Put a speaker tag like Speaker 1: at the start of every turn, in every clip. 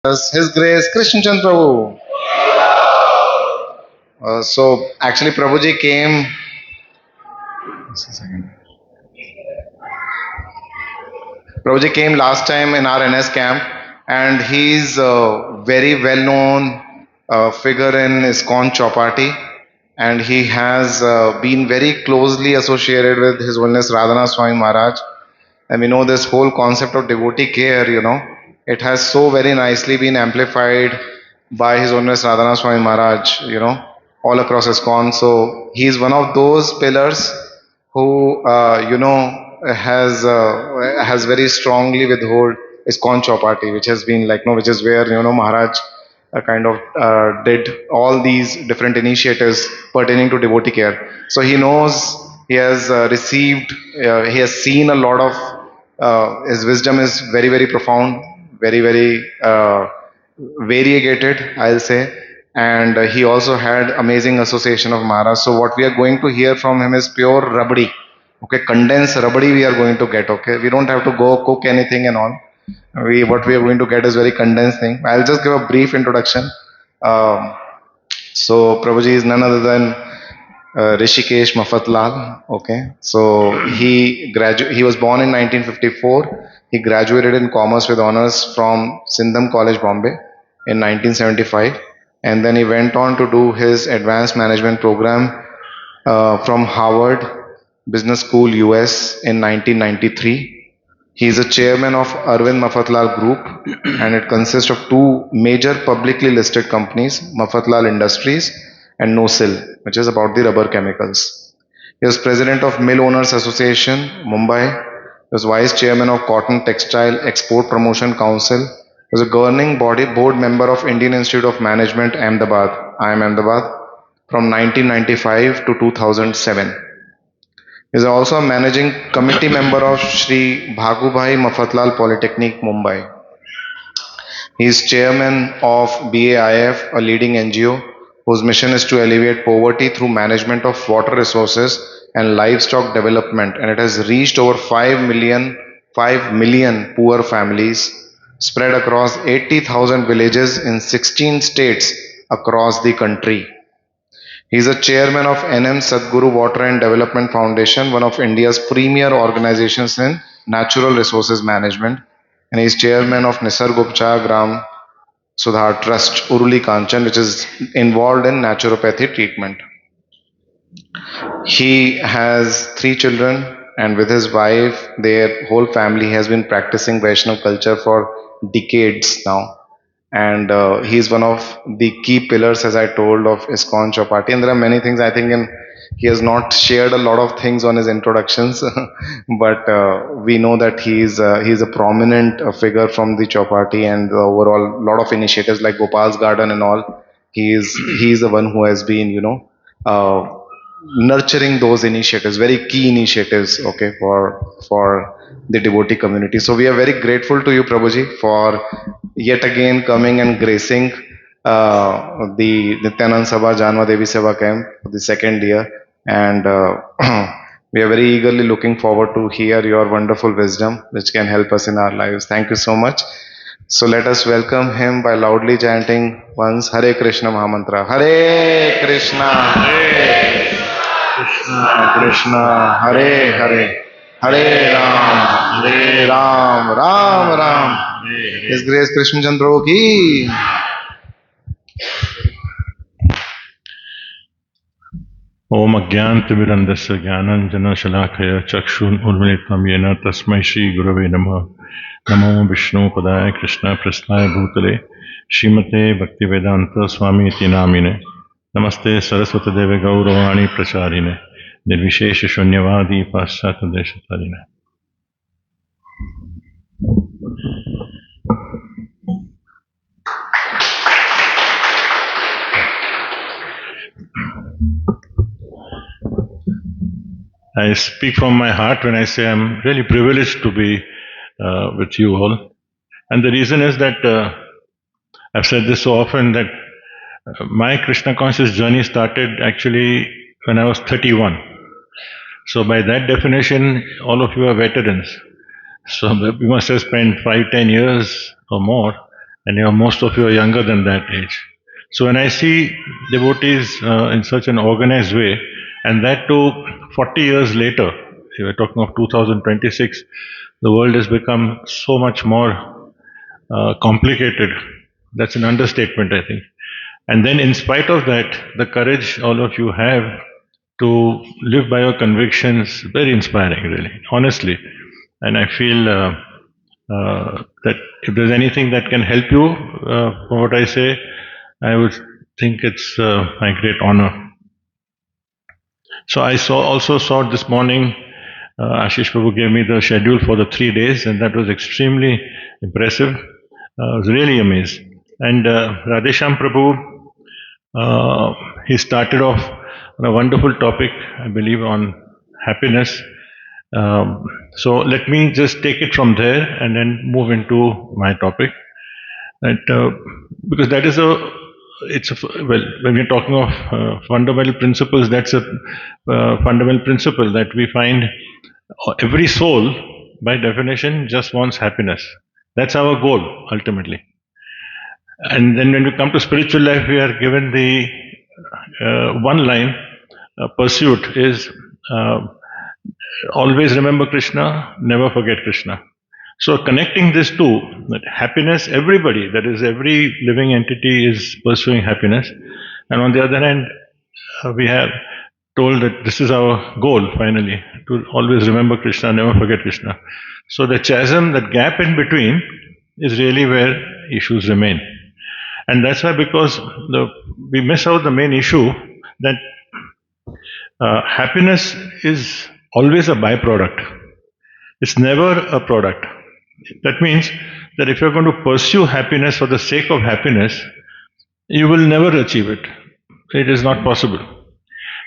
Speaker 1: His Grace Krishna Chandra Pr. So actually, Prabhuji came. Just a second. Prabhuji came last time in our NS camp, and he's a very well-known figure in ISKCON Chowpatty, and he has been very closely associated with His Holiness Radhanath Swami Maharaj. And we know this whole concept of devotee care, it has so very nicely been amplified by His Holiness Radhanath Swami Maharaj, all across ISKCON. So he is one of those pillars who, has very strongly withhold ISKCON Chowpatty, which has been like, which is where, Maharaj kind of did all these different initiatives pertaining to devotee care. So he knows, he has received, he has seen a lot of, his wisdom is very, very profound, very, very variegated, I'll say. And he also had amazing association of Maharaj. So what we are going to hear from him is pure rabdi. Okay, condensed rabdi we are going to get. Okay, we don't have to go cook anything and all. What we are going to get is very condensed thing. I'll just give a brief introduction. Um, so Prabhuji is none other than Rishikesh Mafatlal. Okay, so he was born in 1954. He graduated in commerce with honors from Sindham College, Bombay, in 1975, and then he went on to do his advanced management program from Harvard Business School, US, in 1993. He is a chairman of Arvind Mafatlal Group, and it consists of two major publicly listed companies, Mafatlal Industries and NoSil, which is about the rubber chemicals. He was president of Mill Owners Association, Mumbai. He was vice chairman of Cotton Textile Export Promotion Council. He was a governing body board member of Indian Institute of Management, Ahmedabad, IIM Ahmedabad, from 1995 to 2007. He is also a managing committee member of Shri Bhagubhai Mafatlal Polytechnic, Mumbai. He is chairman of BAIF, a leading NGO whose mission is to alleviate poverty through management of water resources and livestock development, and it has reached over 5 million poor families spread across 80,000 villages in 16 states across the country. He is a chairman of NM Sadguru Water and Development Foundation, one of India's premier organizations in natural resources management. And he is chairman of Nisargopcha Gram Sudhar Trust, Uruli Kanchan, which is involved in naturopathy treatment. He has 3 children, and with his wife, their whole family has been practicing Vaishnav culture for decades now. And he is one of the key pillars, as I told, of ISKCON Chowpatty. And there are many things I think, he has not shared a lot of things on his introductions, but we know that he is a prominent figure from the Chowpatty and the overall lot of initiatives like Gopal's Garden and all. He is the one who has been, nurturing those initiatives, very key initiatives, okay, for the devotee community. So we are very grateful to you, Prabhuji, for yet again coming and gracing the Nityanand Sabha Janva Devi Seva camp for the second year, and we are very eagerly looking forward to hear your wonderful wisdom, which can help us in our lives. Thank you so much. So let us welcome him by loudly chanting once Hare Krishna Mahamantra. Hare Krishna. Krishna Krishna, Hare Hare, Hare Ram, Ram Ram. His Grace Krishna Chandra ki.
Speaker 2: ओम अज्ञानतिमिरन्धस्य ज्ञानाञ्जनशलाकया चक्षुरुन्मीलितं येन तस्मै श्रीगुरवे नमः। नमो विष्णुपदाय कृष्णप्रस्थाय भूतले श्रीमते भक्तिवेदान्त स्वामी इति नामिने। नमस्ते सरस्वतीदेवे गौरवाणी प्रचारिणे निर्विशेष शून्यवादी पाश्चात्यदेशतारिणे। I speak from my heart when I say I'm really privileged to be with you all. And the reason is that I've said this so often that my Krishna conscious journey started actually when I was 31. So by that definition, all of you are veterans. So we must have spent 5-10 years or more and most of you are younger than that age. So when I see devotees in such an organized way, and that too 40 years later, we're talking of 2026, the world has become so much more complicated. That's an understatement, I think. And then, in spite of that, the courage all of you have to live by your convictions, very inspiring, really, honestly. And I feel that if there's anything that can help you for what I say, I would think it's my great honor. So I also saw this morning, Ashish Prabhu gave me the schedule for the 3 days, and that was extremely impressive. I was really amazed. And Radhesham Prabhu, he started off on a wonderful topic, I believe, on happiness. So let me just take it from there and then move into my topic. That because that is well, when we're talking of fundamental principles, that's a fundamental principle that we find every soul, by definition, just wants happiness. That's our goal ultimately. And then when we come to spiritual life, we are given the one line pursuit is always remember Krishna, never forget Krishna. So connecting this two, that happiness, everybody, that is every living entity is pursuing happiness. And on the other hand, we have told that this is our goal finally, to always remember Krishna, never forget Krishna. So the chasm, that gap in between, is really where issues remain. And that's why, because we miss out the main issue, that happiness is always a byproduct. It's never a product. That means that if you're going to pursue happiness for the sake of happiness, you will never achieve it. It is not possible.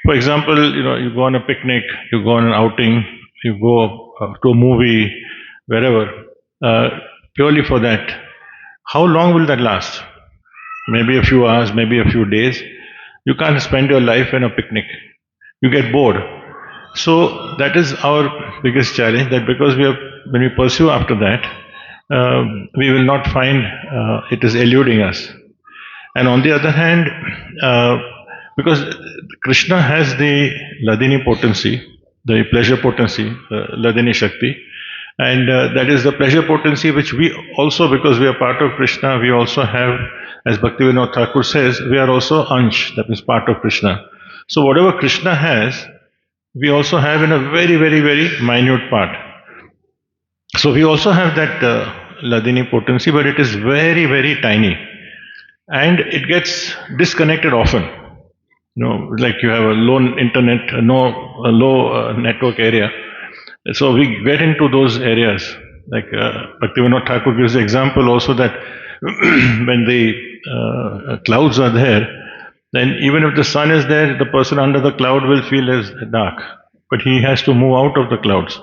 Speaker 2: For example, you go on a picnic, you go on an outing, you go to a movie, wherever, purely for that. How long will that last? Maybe a few hours, maybe a few days. You can't spend your life in a picnic. You get bored. So that is our biggest challenge. That because when we pursue after that, we will not find it is eluding us. And on the other hand, because Krishna has the Ladini potency, the pleasure potency, Ladini Shakti, and that is the pleasure potency which we also, because we are part of Krishna, we also have, as Bhaktivinoda Thakur says, we are also Ansh, that is part of Krishna. So whatever Krishna has, we also have in a very, very, very minute part. So we also have that Ladini potency, but it is very, very tiny. And it gets disconnected often. Like you have a low internet, a low network area. So we get into those areas. Like Bhaktivinoda Thakur gives the example also that when the clouds are there, then even if the sun is there, the person under the cloud will feel as dark. But he has to move out of the clouds.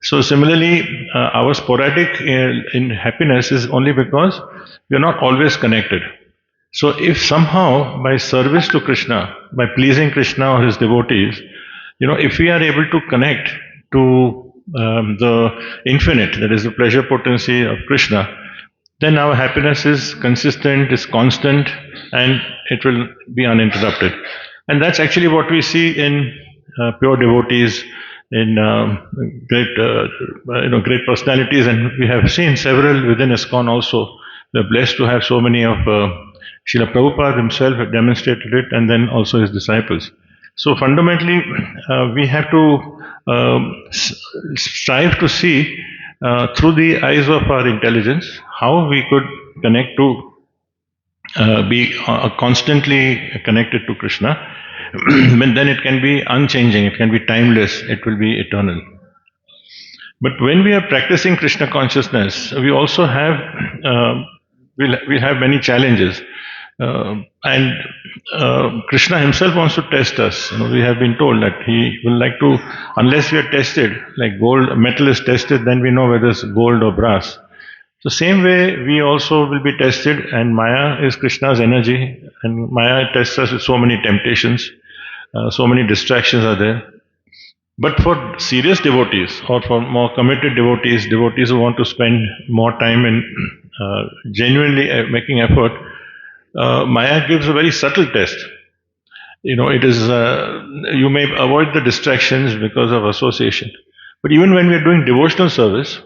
Speaker 2: So similarly, our sporadic in happiness is only because we are not always connected. So if somehow by service to Krishna, by pleasing Krishna or his devotees, if we are able to connect to the infinite, that is the pleasure potency of Krishna, then our happiness is consistent, is constant, and it will be uninterrupted. And that's actually what we see in pure devotees, in great personalities, and we have seen several within ISKCON also. We're blessed to have so many of Srila Prabhupada himself had demonstrated it, and then also his disciples. So fundamentally, we have to strive to see through the eyes of our intelligence how we could connect to be constantly connected to Krishna. But then it can be unchanging, it can be timeless, it will be eternal. But when we are practicing Krishna consciousness, we also have we'll have many challenges. And Krishna himself wants to test us. We have been told that he will like to, unless we are tested, like metal is tested, then we know whether it's gold or brass. So same way, we also will be tested, and Maya is Krishna's energy, and Maya tests us with so many temptations, so many distractions are there. But for serious devotees, or for more committed devotees, devotees who want to spend more time in genuinely making effort, Maya gives a very subtle test. It is you may avoid the distractions because of association, but even when we are doing devotional service,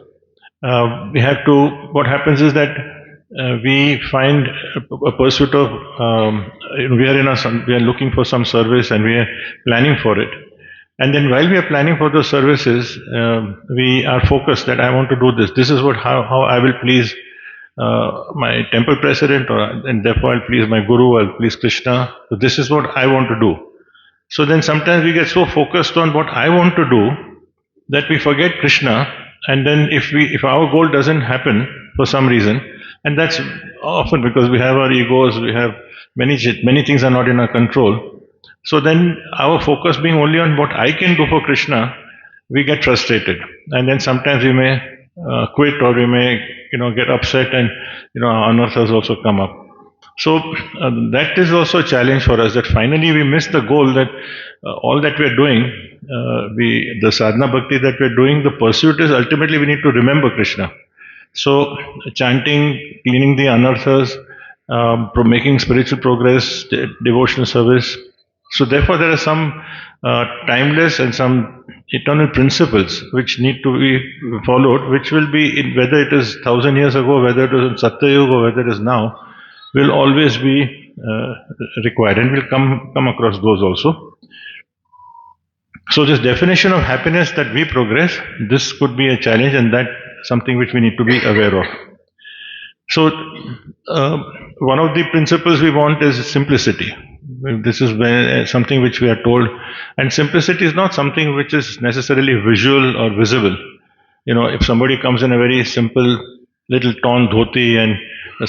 Speaker 2: we have to. What happens is that we find a pursuit of. We are looking for some service and we are planning for it. And then while we are planning for those services, we are focused that I want to do this. This is how I will please my temple president, and therefore I'll please my guru, I'll please Krishna. So this is what I want to do. So then sometimes we get so focused on what I want to do that we forget Krishna, and then if our goal doesn't happen for some reason, and that's often because we have our egos, we have many things are not in our control. So then our focus being only on what I can do for Krishna, we get frustrated, and then sometimes we may quit, or we may get upset, and anarthas also come up. So that is also a challenge for us, that finally we miss the goal, that all that we are doing, the sadhana bhakti that we are doing, the pursuit is ultimately we need to remember Krishna. So chanting, cleaning the anarthas, making spiritual progress, devotional service. So therefore there are some timeless and some eternal principles which need to be followed, which will be, whether it is 1,000 years ago, whether it was in Satyayuga, or whether it is now, will always be required, and we'll come across those also. So this definition of happiness that we progress, this could be a challenge, and that something which we need to be aware of. So one of the principles we want is simplicity. This is something which we are told, and simplicity is not something which is necessarily visual or visible. If somebody comes in a very simple little torn dhoti and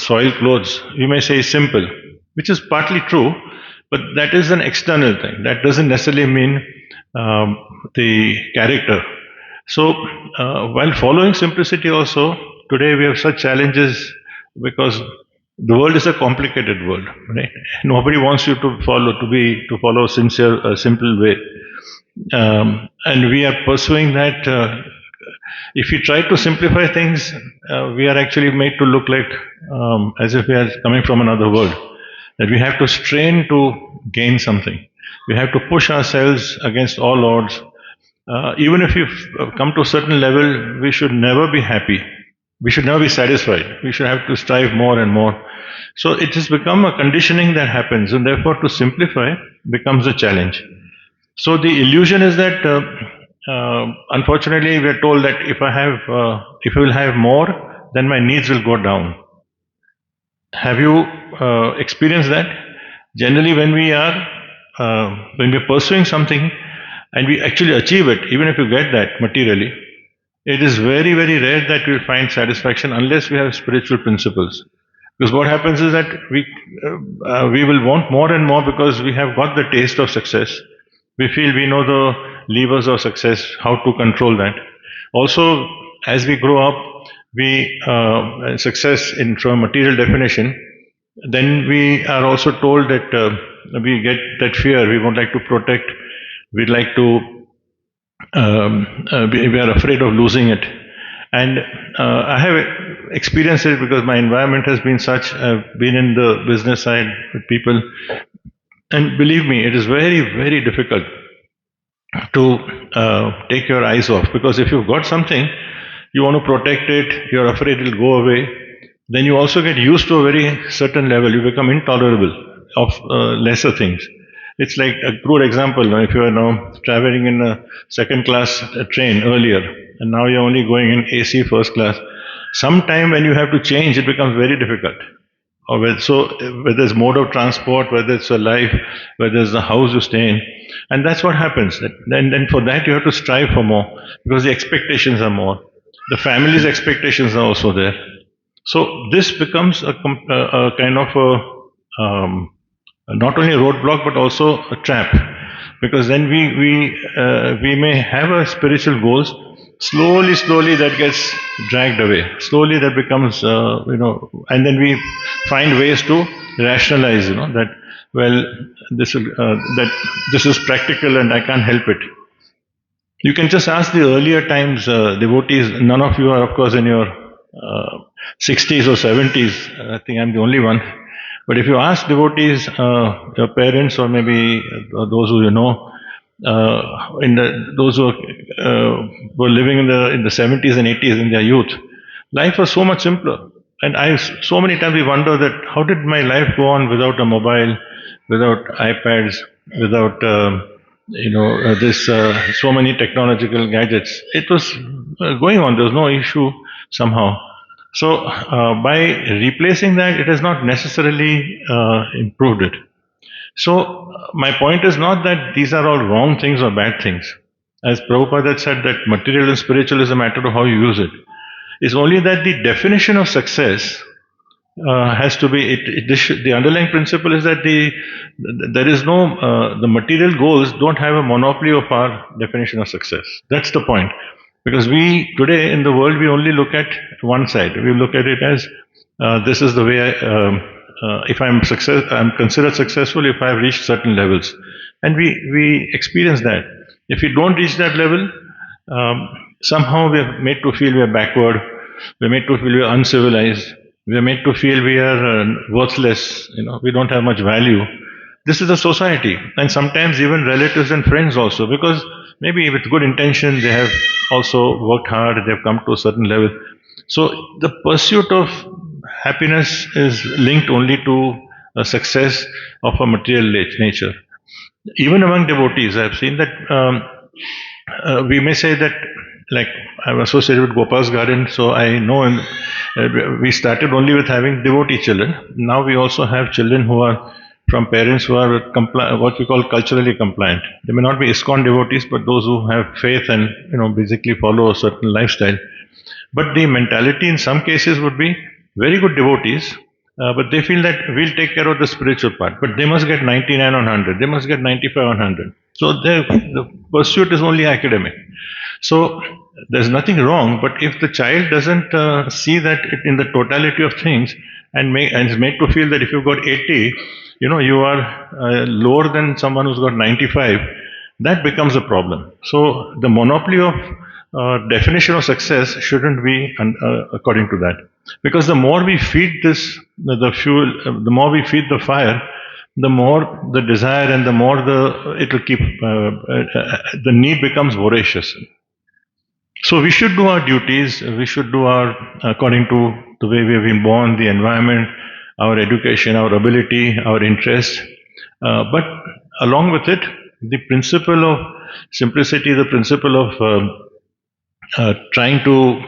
Speaker 2: soiled clothes, we may say simple, which is partly true, but that is an external thing. That doesn't necessarily mean the character. So while following simplicity also, today we have such challenges because the world is a complicated world, right? Nobody wants you to follow a simple way, and we are pursuing that. If we try to simplify things, we are actually made to look like as if we are coming from another world. That we have to strain to gain something. We have to push ourselves against all odds. Even if you've come to a certain level, we should never be happy. We should never be satisfied. We should have to strive more and more. So it has become a conditioning that happens, and therefore to simplify becomes a challenge. So the illusion is that, unfortunately, we are told that if I will have more, then my needs will go down. Have you experienced that? Generally, when we are pursuing something and we actually achieve it, even if you get that materially, it is very, very rare that we will find satisfaction unless we have spiritual principles. Because what happens is that we will want more and more because we have got the taste of success. We feel we know the levers of success, how to control that. Also, as we grow up, success from a material definition, then we are also told that we get that fear. We would like to protect. We'd like to. We are afraid of losing it, and I have experienced it because my environment has been such. I've been in the business side with people, and believe me, it is very, very difficult to take your eyes off, because if you've got something, you want to protect it, you're afraid it'll go away, then you also get used to a very certain level. You become intolerable of lesser things. It's like a crude example. If you are now traveling in a second class train earlier, and now you're only going in AC first class, sometime when you have to change, it becomes very difficult. Whether it's mode of transport, whether it's a life, whether it's the house you stay in, and that's what happens. Then for that you have to strive for more, because the expectations are more. The family's expectations are also there. So this becomes a kind of not only a roadblock but also a trap, because then we may have a spiritual goals. Slowly that gets dragged away. Slowly that becomes and then we find ways to rationalize that this is practical and I can't help it. You can just ask the earlier times devotees. None of you are, of course, in your uh, 60s or 70s. I think I'm the only one. But if you ask devotees, your parents or maybe those who you know, in the those who were living in the 70s and 80s in their youth, life was so much simpler. And I so many times we wonder that how did my life go on without a mobile, without iPads, without this so many technological gadgets. It was going on. There was no issue somehow. So by replacing that, it has not necessarily improved it. So my point is not that these are all wrong things or bad things. As Prabhupada had said, that material and spiritual is a matter of how you use it. It's only that the definition of success has to be the underlying principle is that there is no the material goals don't have a monopoly of our definition of success. That's the point, because we today in the world we only look at one side. We look at it as this is the way if I'm considered successful if I've reached certain levels, and we experience that. If we don't reach that level, somehow we are made to feel we are backward. We're made to feel we are uncivilized. We are made to feel we are worthless. We don't have much value. This is a society, and sometimes even relatives and friends also, because maybe with good intention they have also worked hard. They have come to a certain level. So the pursuit of happiness is linked only to a success of a material nature. Even among devotees, I've seen that we may say that, like I'm associated with Gopal's Garden, so I know we started only with having devotee children. Now we also have children who are from parents who are what we call culturally compliant. They may not be ISKCON devotees, but those who have faith and basically follow a certain lifestyle. But the mentality in some cases would be very good devotees, but they feel that we'll take care of the spiritual part. But they must get 99 on 100. They must get 95 on 100. So the pursuit is only academic. So there's nothing wrong, but if the child doesn't see that in the totality of things and is made to feel that if you've got 80, you are lower than someone who's got 95, that becomes a problem. So the monopoly of definition of success shouldn't be according to that, because the more we feed the fuel, the more we feed the fire, the more the desire and the more it will keep the need becomes voracious. So we should do our duties. We should do our according to the way we have been born, the environment, our education, our ability, our interest. But along with it, the principle of simplicity, the principle of trying to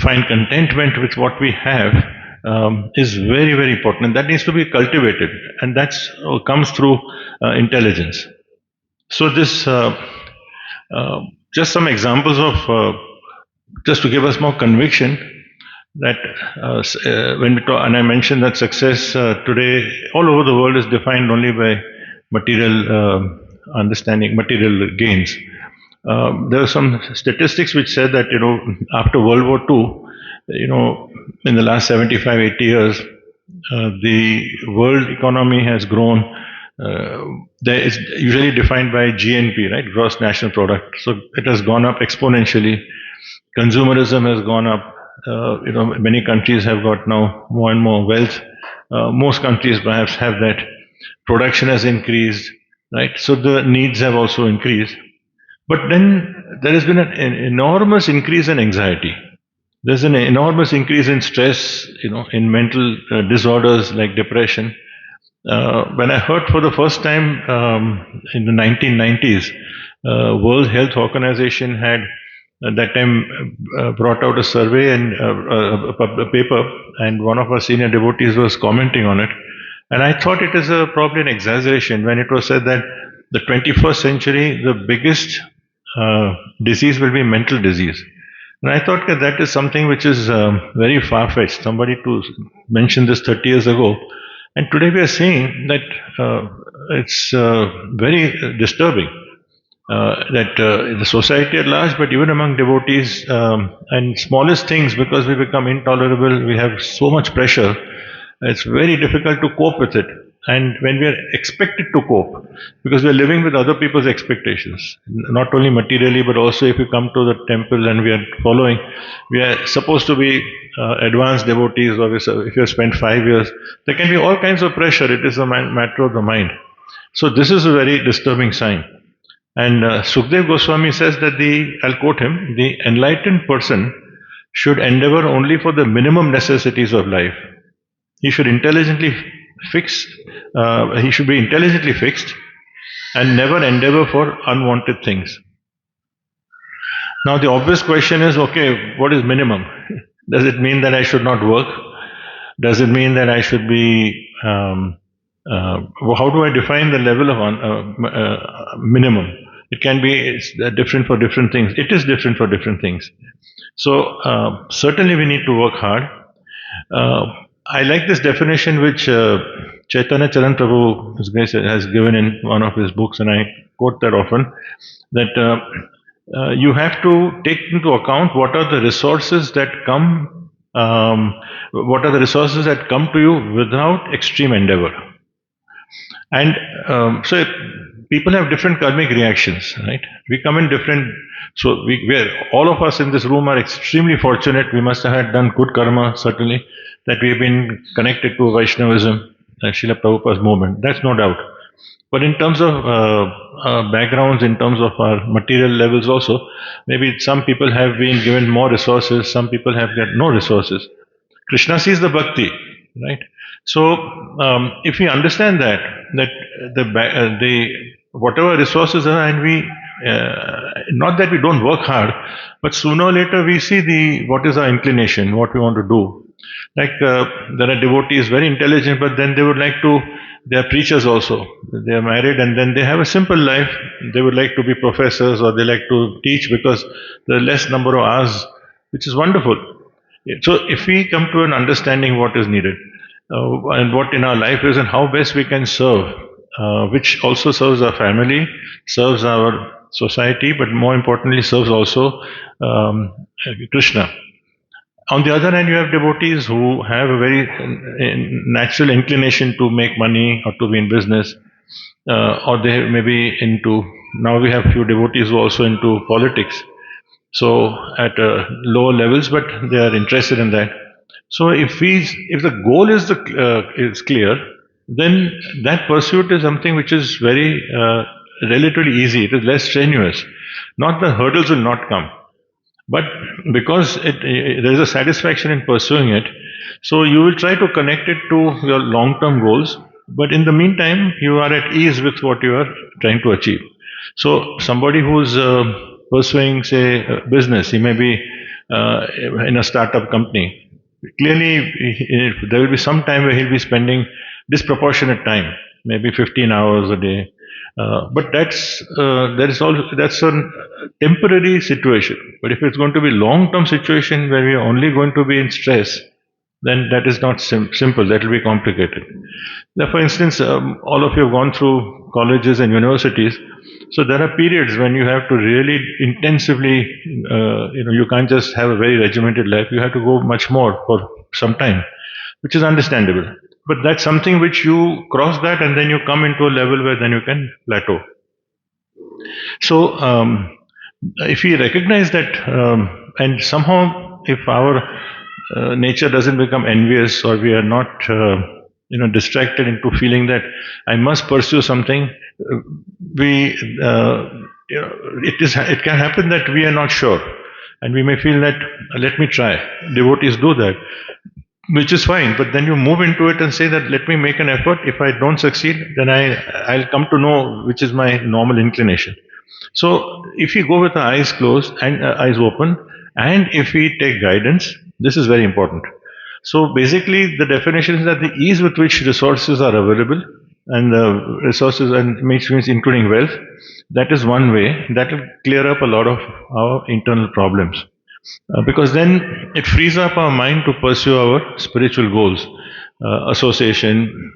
Speaker 2: find contentment with what we have is very, very important, and that needs to be cultivated, and that comes through intelligence. So this just some examples of just to give us more conviction that when we talk, and I mentioned that success today all over the world is defined only by material understanding, material gains. There are some statistics which said that after World War II, in the last 75, 80 years, the world economy has grown. It's usually defined by GNP, right? Gross National Product. So it has gone up exponentially. Consumerism has gone up. Many countries have got now more and more wealth. Most countries perhaps have that. Production has increased, right? So the needs have also increased. But then there has been an enormous increase in anxiety. There's an enormous increase in stress, in mental disorders like depression. When I heard for the first time in the 1990s, World Health Organization had at that time brought out a survey and a paper, and one of our senior devotees was commenting on it. And I thought it is probably an exaggeration when it was said that the 21st century, the biggest disease will be mental disease. And I thought that is something which is very far-fetched. Somebody to mention this 30 years ago. And today we are seeing that it's very disturbing that the society at large, but even among devotees, and smallest things, because we become intolerable, we have so much pressure, it's very difficult to cope with it. and when we are expected to cope, because we are living with other people's expectations, not only materially, but also if you come to the temple and we are following, we are supposed to be advanced devotees, or if you have spent 5 years, there can be all kinds of pressure. It is a matter of the mind. So this is a very disturbing sign. And Sukhdev Goswami says that I'll quote him, the enlightened person should endeavor only for the minimum necessities of life. He should intelligently fix, he should be intelligently fixed and never endeavor for unwanted things. Now the obvious question is, okay, what is minimum? Does it mean that I should not work? Does it mean that I should be, how do I define the level of minimum? It can be different for different things. It is different for different things. So certainly we need to work hard. I like this definition which Chaitanya Charan Prabhu has given in one of his books, and I quote that often, that you have to take into account what are the resources that come, to you without extreme endeavor. And so people have different karmic reactions, right? We come in different. So all of us in this room are extremely fortunate. We must have had done good karma, certainly, that we have been connected to Vaishnavism, Srila Prabhupada's movement. That's no doubt. But in terms of backgrounds, in terms of our material levels also, maybe some people have been given more resources, some people have got no resources. Krishna sees the bhakti, right? So if we understand that the whatever resources are, and we not that we don't work hard, but sooner or later we see what is our inclination, what we want to do. Like there are devotees very intelligent, but then they would like to. They are preachers also. They are married, and then they have a simple life. They would like to be professors, or they like to teach because there are less number of hours, which is wonderful. So if we come to an understanding what is needed and what in our life is and how best we can serve, which also serves our family, serves our society, but more importantly serves also Krishna. On the other hand, you have devotees who have a very natural inclination to make money or to be in business, or they may be into. Now we have few devotees who are also into politics. So at lower levels, but they are interested in that. So if the goal is clear, then that pursuit is something which is very relatively easy. It is less strenuous. Not the hurdles will not come, but because there is a satisfaction in pursuing it, so you will try to connect it to your long-term goals. But in the meantime, you are at ease with what you are trying to achieve. So somebody who's pursuing, say, business, he may be in a startup company. Clearly, there will be some time where he'll be spending disproportionate time, maybe 15 hours a day. But that's a temporary situation. But if it's going to be long-term situation where we are only going to be in stress, then that is not simple. That will be complicated. Now, for instance, all of you have gone through colleges and universities. So there are periods when you have to really intensively, you can't just have a very regimented life. You have to go much more for some time, which is understandable. But that's something which you cross that, and then you come into a level where then you can plateau. So if we recognize that, and somehow if our nature doesn't become envious, or we are not distracted into feeling that I must pursue something, it can happen that we are not sure, and we may feel that let me try. Devotees do that, which is fine, but then you move into it and say that let me make an effort. If I don't succeed, then I'll come to know which is my normal inclination. So if we go with our eyes closed and eyes open, and if we take guidance, this is very important. So basically, the definition is that the ease with which resources are available, and the resources, and means including wealth, that is one way that will clear up a lot of our internal problems. Because then it frees up our mind to pursue our spiritual goals, association,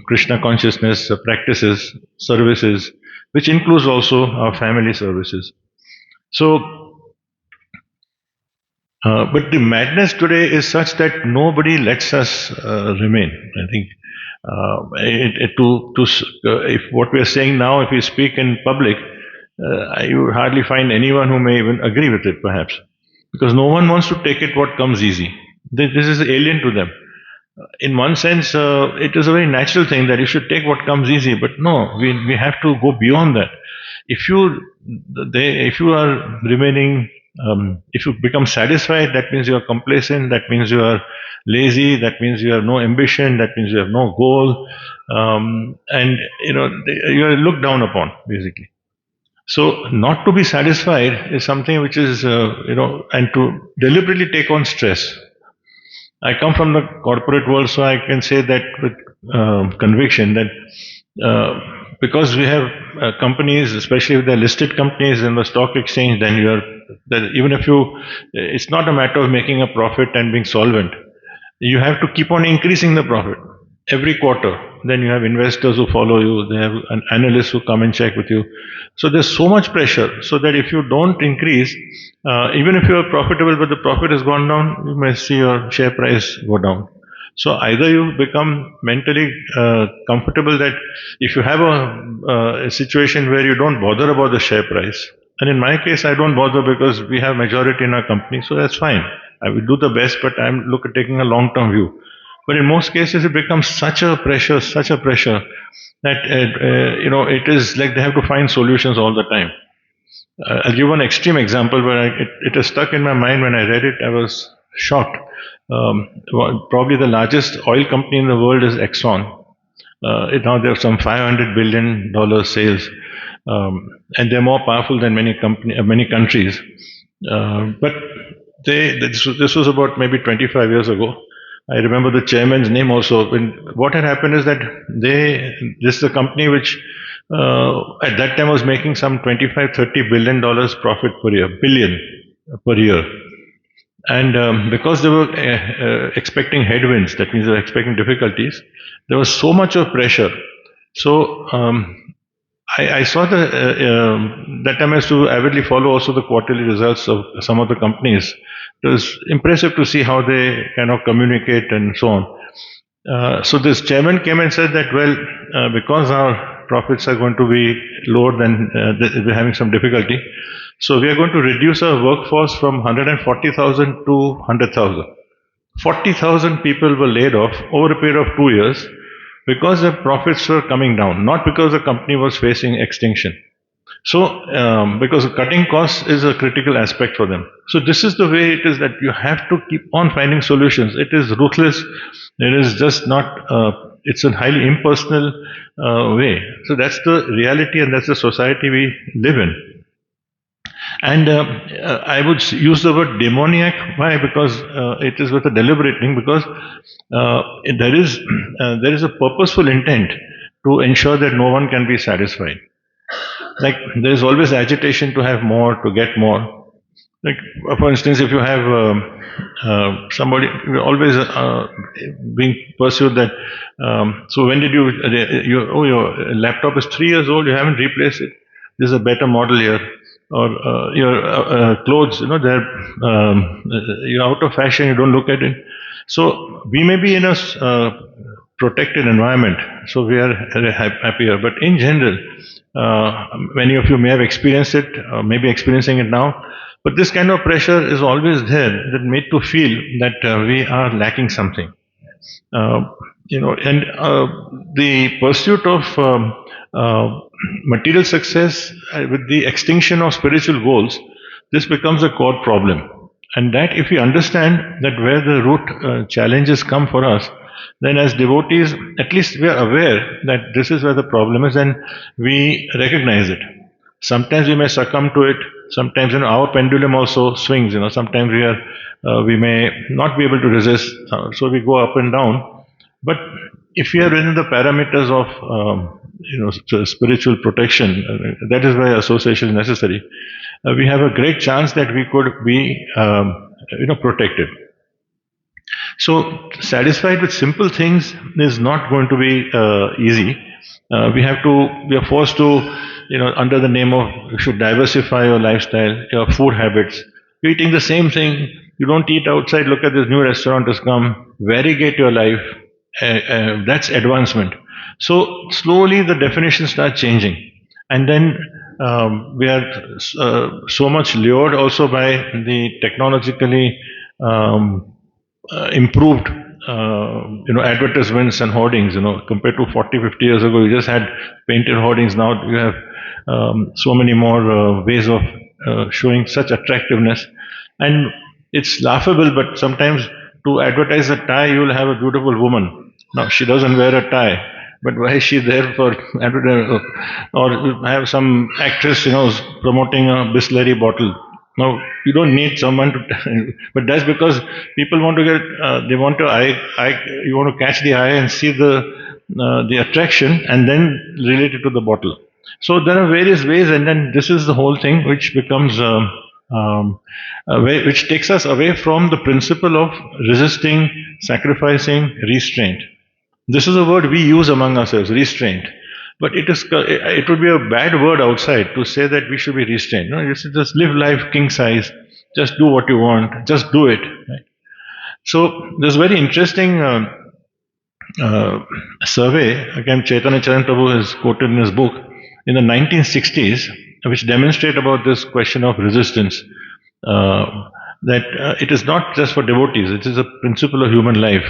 Speaker 2: Krishna consciousness, practices, services, which includes also our family services. So But the madness today is such that nobody lets us remain. I think if what we are saying now, if we speak in public, you would hardly find anyone who may even agree with it, perhaps, because no one wants to take it what comes easy. This is alien to them. In one sense, it is a very natural thing that you should take what comes easy. But no, we have to go beyond that. If you if you are remaining, if you become satisfied, that means you are complacent. That means you are lazy. That means you have no ambition. That means you have no goal, and you are looked down upon basically. So not to be satisfied is something which is and to deliberately take on stress. I come from the corporate world, so I can say that with conviction that because we have companies, especially if they're listed companies in the stock exchange, then you are that even if you, it's not a matter of making a profit and being solvent. You have to keep on increasing the profit every quarter. Then you have investors who follow you. They have an analysts who come and check with you. So there's so much pressure. So that if you don't increase, even if you are profitable, but the profit has gone down, you may see your share price go down. So either you become mentally comfortable that if you have a situation where you don't bother about the share price, and in my case, I don't bother because we have majority in our company, so that's fine. I will do the best, but I'm look at taking a long-term view. But in most cases, it becomes such a pressure that it is like they have to find solutions all the time. I'll give one extreme example where it has stuck in my mind when I read it. I was shocked. Probably the largest oil company in the world is Exxon. Now they have some $500 billion sales, and they're more powerful than many countries. But this was about maybe 25 years ago. I remember the chairman's name also. What had happened is that this is a company which at that time was making some 25-30 billion dollars profit per year, billion per year. And because they were expecting headwinds, that means they were expecting difficulties, there was so much of pressure. So I saw that time I used to avidly follow also the quarterly results of some of the companies. It was impressive to see how they kind of communicate and so on. So this chairman came and said that, well, because our profits are going to be lower than we're having some difficulty, so we are going to reduce our workforce from 140,000 to 100,000. 40,000 people were laid off over a period of 2 years because the profits were coming down, not because the company was facing extinction. So, because cutting costs is a critical aspect for them. So, this is the way it is that you have to keep on finding solutions. It is ruthless. It is just not. It's a highly impersonal way. So that's the reality, and that's the society we live in. And I would use the word demoniac. Why? Because it is with a deliberate thing. Because there is a purposeful intent to ensure that no one can be satisfied. Like there is always agitation to have more, to get more. Like for instance, if you have somebody always being pursued that. So when did your laptop is 3 years old, you haven't replaced it. There's a better model here. Or your clothes, they're you're out of fashion. You don't look at it. So we may be in a protected environment, so we are happier. But in general, many of you may have experienced it, maybe experiencing it now. But this kind of pressure is always there that made to feel that we are lacking something. And the pursuit of material success with the extinction of spiritual goals, this becomes a core problem. And that if we understand that where the root challenges come for us, then as devotees, at least we are aware that this is where the problem is and we recognize it. Sometimes we may succumb to it. Sometimes our pendulum also swings. Sometimes we may not be able to resist, so we go up and down. But if we are within the parameters of spiritual protection, that is why association is necessary. We have a great chance that we could be protected. So satisfied with simple things is not going to be easy. We are forced to, under the name of you should diversify your lifestyle, your food habits. You're eating the same thing You don't eat outside. Look at this new restaurant has come. Variegate your life. That's advancement. So slowly the definitions start changing, and then we are so much lured also by the technologically um, improved advertisements and hoardings, compared to 40, 50 years ago. You just had painted hoardings. Now you have so many more ways of showing such attractiveness, and it's laughable, but sometimes to advertise a tie, you will have a beautiful woman. Now she doesn't wear a tie, but why is she there for advertising? Or you have some actress, promoting a Bisleri bottle. Now you don't need someone to, but that's because people want to get, they want to you want to catch the eye and see the attraction, and then relate it to the bottle. So there are various ways, and then this is the whole thing which becomes, which takes us away from the principle of resisting, sacrificing, restraint. This is a word we use among ourselves, restraint. But it would be a bad word outside to say that we should be restrained. No, you should just live life king size, just do what you want, just do it. Right? So there's a very interesting uh, survey, again Chaitanya Charan Prabhu has quoted in his book, in the 1960s, which demonstrate about this question of resistance, that it is not just for devotees, it is a principle of human life.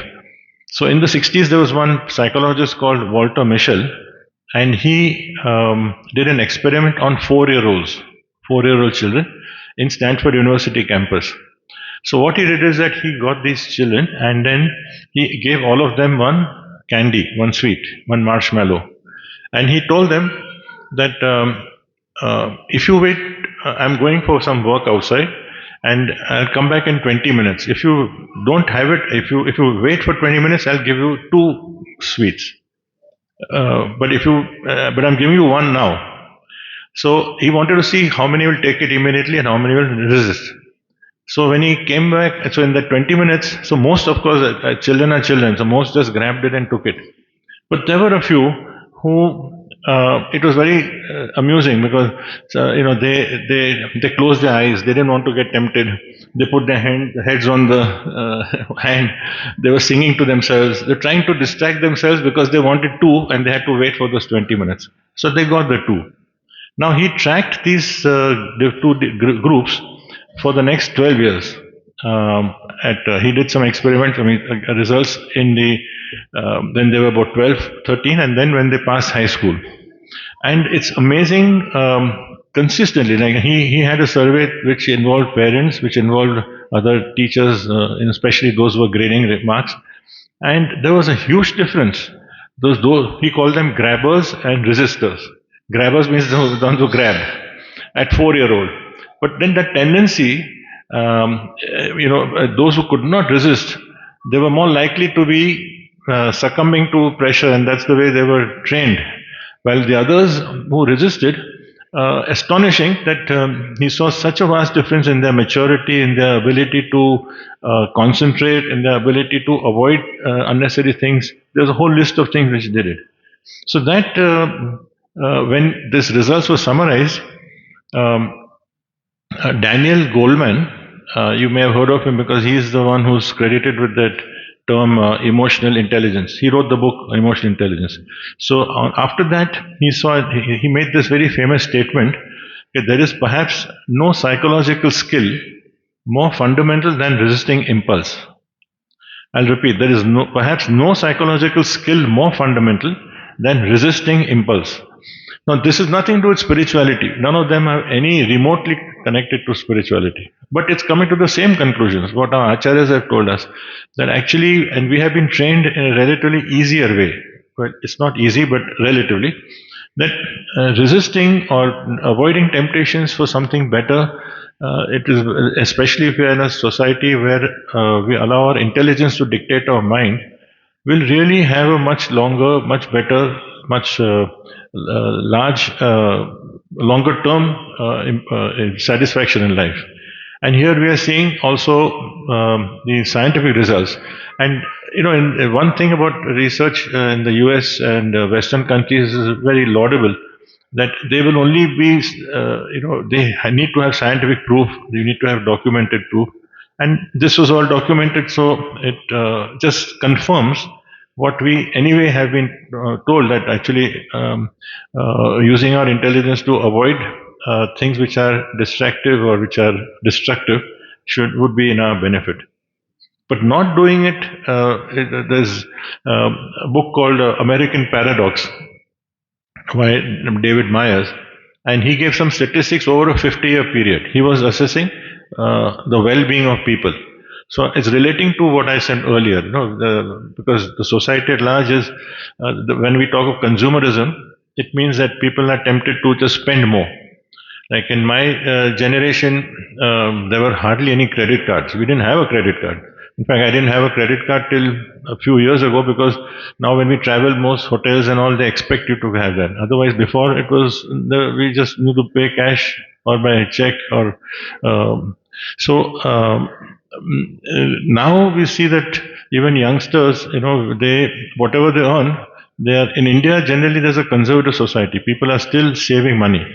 Speaker 2: So in the 60s, there was one psychologist called Walter Mischel, and he did an experiment on 4-year-olds, 4-year-old children in Stanford University campus. So what he did is that he got these children, and then he gave all of them one candy, one sweet, one marshmallow, and he told them that if you wait, I'm going for some work outside, and I'll come back in 20 minutes. If you don't have it, if you wait for 20 minutes, I'll give you 2 sweets. But I'm giving you one now. So he wanted to see how many will take it immediately and how many will resist. So when he came back, so in the 20 minutes, so most, of course, children are children, so most just grabbed it and took it. But there were a few who, it was very amusing because, they closed their eyes. They didn't want to get tempted. They put their heads on the hand. They were singing to themselves. They're trying to distract themselves because they wanted 2 and they had to wait for those 20 minutes. So they got the 2. Now he tracked these the two groups for the next 12 years. He did some experiments. I mean, results in the then they were about 12, 13, and then when they passed high school. And it's amazing, consistently. Like he had a survey which involved parents, which involved other teachers, and especially those who were grading marks. And there was a huge difference. Those he called them grabbers and resistors. Grabbers means the ones who grab at 4-year-old. But then the tendency, those who could not resist, they were more likely to be succumbing to pressure, and that's the way they were trained. While the others who resisted, astonishing that he saw such a vast difference in their maturity, in their ability to concentrate, in their ability to avoid unnecessary things. There's a whole list of things which they did. So that when these results were summarized, um, Daniel Goleman, you may have heard of him because he is the one who's credited with that term emotional intelligence. He wrote the book Emotional Intelligence. So after that, he made this very famous statement that there is perhaps no psychological skill more fundamental than resisting impulse. I'll repeat, there is perhaps no psychological skill more fundamental than resisting impulse. Now, this is nothing to do with spirituality. None of them are any remotely connected to spirituality. But it's coming to the same conclusions, what our acharyas have told us, that actually, and we have been trained in a relatively easier way. Well, it's not easy, but relatively, that resisting or avoiding temptations for something better, it is, especially if we are in a society where we allow our intelligence to dictate our mind, will really have a much longer, much better, much large, longer term satisfaction in life. And here we are seeing also the scientific results. And one thing about research in the US and Western countries is very laudable, that they will only be, they need to have scientific proof, they need to have documented proof. And this was all documented, so it just confirms what we anyway have been told, that actually using our intelligence to avoid things which are distractive or which are destructive would be in our benefit. But not doing it, there's a book called American Paradox by David Myers, and he gave some statistics over a 50-year period. He was assessing the well-being of people. So it's relating to what I said earlier, because the society at large is, when we talk of consumerism, it means that people are tempted to just spend more. Like in my generation, there were hardly any credit cards. We didn't have a credit card. In fact, I didn't have a credit card till a few years ago, because now when we travel, most hotels and all, they expect you to have that. Otherwise, before it was, we just need to pay cash or by check or so. Now we see that even youngsters, they, whatever they earn, they are in India. Generally, there's a conservative society. People are still saving money.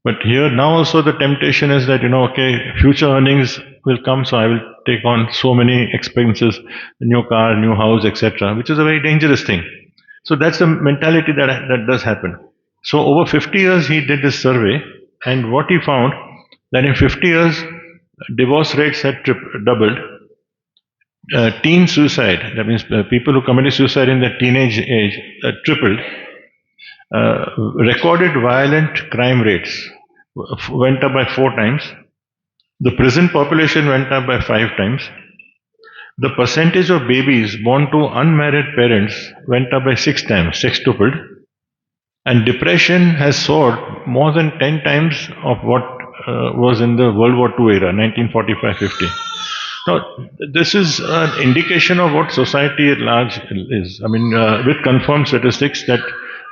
Speaker 2: But here now also the temptation is that, okay, future earnings will come, so I will take on so many expenses, new car, new house, etc., which is a very dangerous thing. So that's the mentality that does happen. So over 50 years he did this survey, and what he found, that in 50 years divorce rates had doubled. Teen suicide, that means people who committed suicide in their teenage age, tripled. Recorded violent crime rates went up by 4 times. The prison population went up by 5 times. The percentage of babies born to unmarried parents went up by 6 times, sextupled. And depression has soared more than 10 times of what was in the World War II era, 1945-50. Now, this is an indication of what society at large is. I mean, with confirmed statistics, that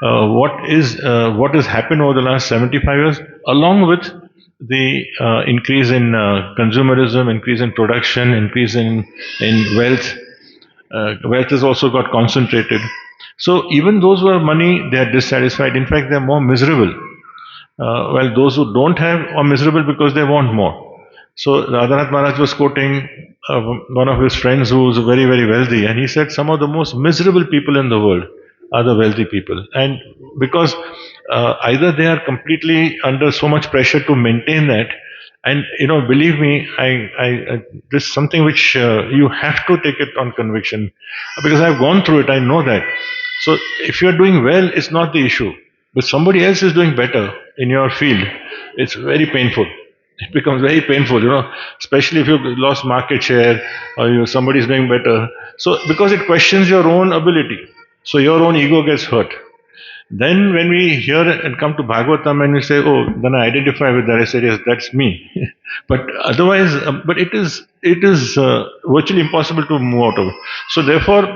Speaker 2: what has happened over the last 75 years, along with the increase in consumerism, increase in production, increase in wealth. Wealth has also got concentrated. So even those who have money, they are dissatisfied. In fact, they are more miserable. While those who don't have are miserable because they want more. So Radhanath Maharaj was quoting one of his friends who was very, very wealthy, and he said some of the most miserable people in the world are the wealthy people. And because either they are completely under so much pressure to maintain that, and believe me, I this is something which you have to take it on conviction, because I've gone through it. I know that. So if you're doing well, it's not the issue. But somebody else is doing better in your field, it's very painful. It becomes very painful, especially if you've lost market share or somebody's doing better. So because it questions your own ability, so your own ego gets hurt. Then when we hear and come to Bhagavatam and we say, oh, then I identify with that, I say, yes, that's me. But otherwise, but it is virtually impossible to move out of it. So therefore,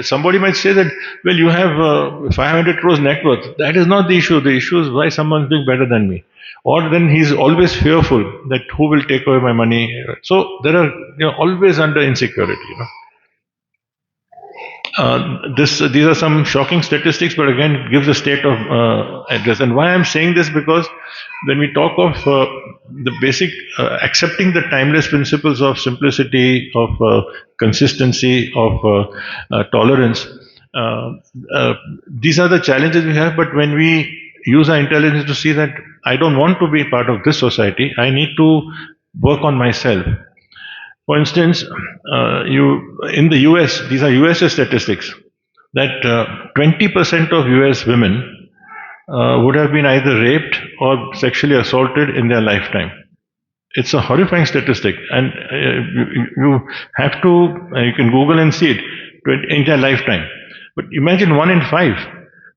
Speaker 2: somebody might say that, well, you have 500 crores net worth. That is not the issue. The issue is why someone's doing better than me. Or then he's always fearful that who will take away my money. So there are always under insecurity. These are some shocking statistics, but again, it gives a state of address. And why I'm saying this, because when we talk of the basic accepting the timeless principles of simplicity, of consistency, of tolerance, these are the challenges we have. But when we use our intelligence to see that I don't want to be part of this society, I need to work on myself. For instance, in the US, these are US statistics, that 20% of US women would have been either raped or sexually assaulted in their lifetime. It's a horrifying statistic, and you have to, you can Google and see it, in their lifetime. But imagine 1 in 5.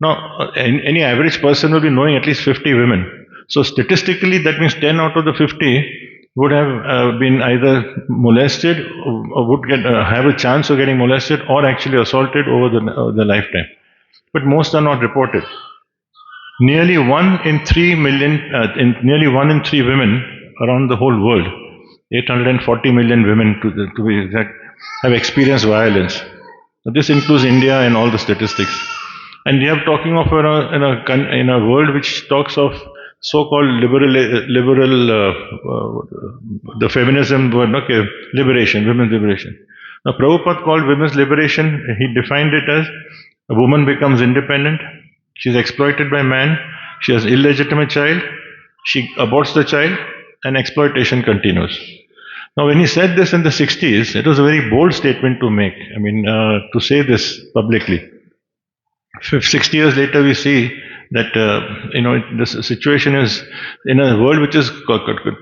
Speaker 2: Now, any average person will be knowing at least 50 women. So statistically, that means 10 out of the 50 would have been either molested or would have a chance of getting molested or actually assaulted over the lifetime. But most are not reported. Nearly 1 in 3 nearly 1 in 3 women around the whole world, 840 million women to be exact, have experienced violence. This includes India and all the statistics. And we are talking of in a world which talks of so-called the feminism word, okay, liberation, women's liberation. Now, Prabhupada called women's liberation, he defined it as a woman becomes independent, she is exploited by man, she has illegitimate child, she aborts the child, and exploitation continues. Now, when he said this in the 60s, it was a very bold statement to make. I mean, to say this publicly. 60 years later, we see that this situation is in a world which is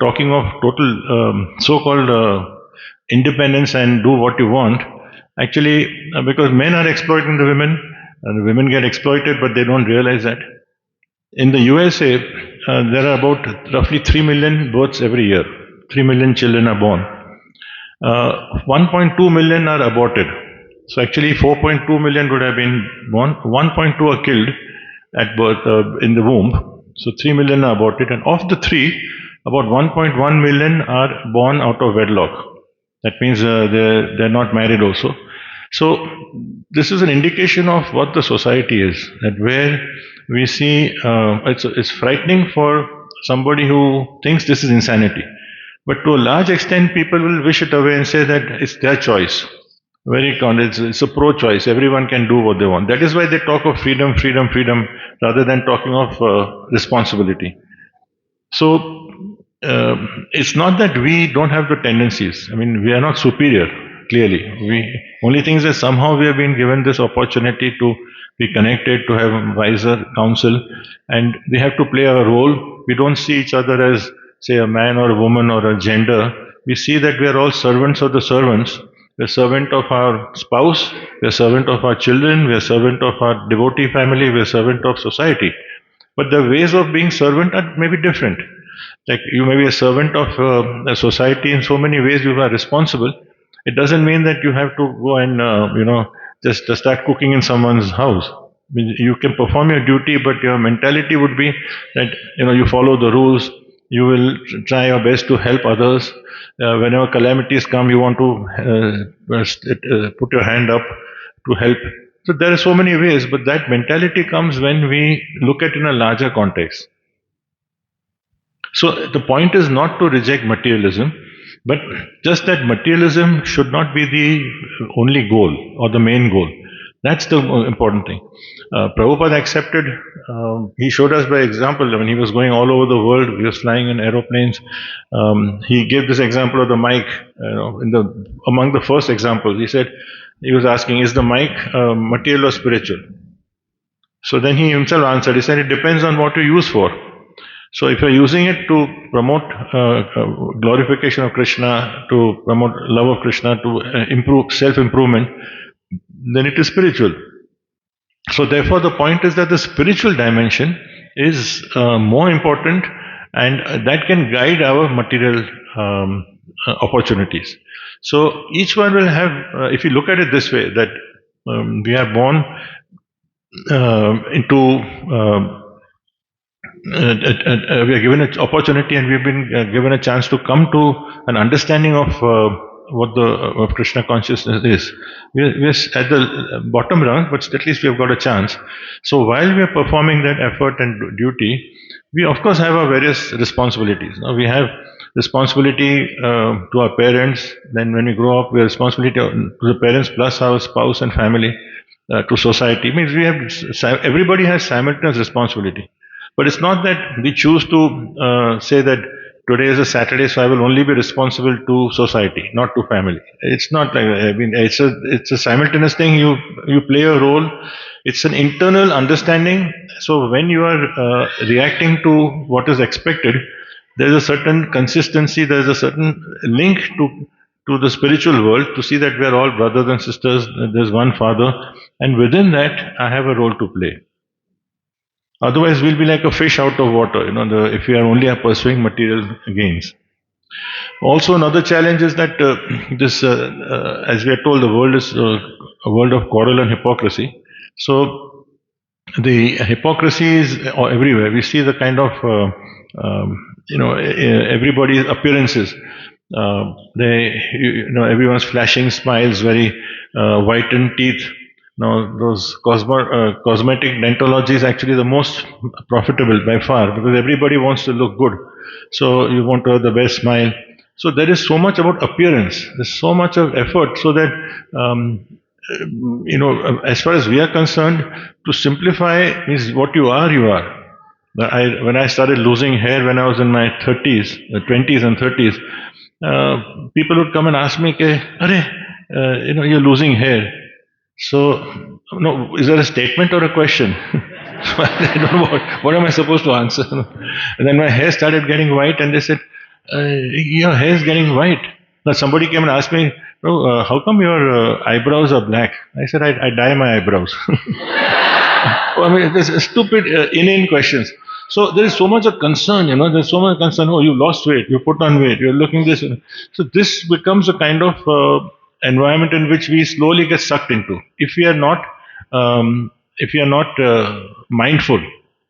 Speaker 2: talking of total so-called independence and do what you want. Actually, because men are exploiting the women, and the women get exploited, but they don't realize that. In the USA, there are about roughly 3 million births every year. 3 million children are born. 1.2 million are aborted. So actually 4.2 million would have been born. 1.2 are killed at birth in the womb. So 3 million are aborted. And of the three, about 1.1 million are born out of wedlock. That means they're not married also. So this is an indication of what the society is. That where we see it's frightening for somebody who thinks this is insanity. But to a large extent, people will wish it away and say that it's their choice. It's a pro-choice. Everyone can do what they want. That is why they talk of freedom, freedom, freedom, rather than talking of responsibility. So it's not that we don't have the tendencies. I mean, we are not superior. Clearly, we only thing is that somehow we have been given this opportunity to be connected, to have wiser counsel, and we have to play our role. We don't see each other as, say, a man or a woman or a gender. We see that we are all servants of the servants. We're servant of our spouse, we're servant of our children, we're servant of our devotee family, we're servant of society. But the ways of being servant are maybe different. Like you may be a servant of a society in so many ways, you are responsible. It doesn't mean that you have to go and just start cooking in someone's house. I mean, you can perform your duty, but your mentality would be that you follow the rules. You will try your best to help others. Whenever calamities come, you want to put your hand up to help. So there are so many ways, but that mentality comes when we look at it in a larger context. So the point is not to reject materialism, but just that materialism should not be the only goal or the main goal. That's the important thing. Prabhupada accepted, he showed us by example. When he was going all over the world, he was flying in aeroplanes. He gave this example of the mic. Among the first examples, he said, he was asking, is the mic material or spiritual? So then he himself answered, he said, it depends on what you use for. So if you're using it to promote glorification of Krishna, to promote love of Krishna, to improve self-improvement, then it is spiritual. So therefore the point is that the spiritual dimension is more important, and that can guide our material opportunities. So each one will have, if you look at it this way, that we are born into we are given an opportunity, and we've been given a chance to come to an understanding of what the Krishna consciousness is. We're at the bottom rung, but at least we have got a chance. So while we are performing that effort and duty, we of course have our various responsibilities. Now we have responsibility to our parents. Then when we grow up, we have responsibility to the parents plus our spouse and family, to society. It means we have, everybody has simultaneous responsibility. But it's not that we choose to say that today is a Saturday, so I will only be responsible to society, not to family. It's not like that. I mean, it's a simultaneous thing. You play a role. It's an internal understanding. So when you are reacting to what is expected, there is a certain consistency. There is a certain link to the spiritual world, to see that we are all brothers and sisters. There's one Father, and within that, I have a role to play. Otherwise, we'll be like a fish out of water, if we are only pursuing material gains. Also, another challenge is that as we are told, the world is a world of quarrel and hypocrisy. So, the hypocrisy is everywhere. We see the kind of, everybody's appearances. Everyone's flashing smiles, very whitened teeth. Now, those cosmetic dentology is actually the most profitable by far because everybody wants to look good. So you want to have the best smile. So there is so much about appearance. There's so much of effort so that um, as far as we are concerned, to simplify means what you are, you are. When I started losing hair when I was in my 30s, 20s and 30s, people would come and ask me, Arey, you're losing hair. So, no, is there a statement or a question? So I don't know what am I supposed to answer. And then my hair started getting white, and they said, "Your hair is getting white." Now somebody came and asked me, "Oh, how come your eyebrows are black?" I said, "I dye my eyebrows." I mean, there's stupid, inane questions. So there is so much of concern, there's so much concern. Oh, you lost weight, you put on weight, you're looking this. So this becomes a kind of environment in which we slowly get sucked into. If we are not mindful,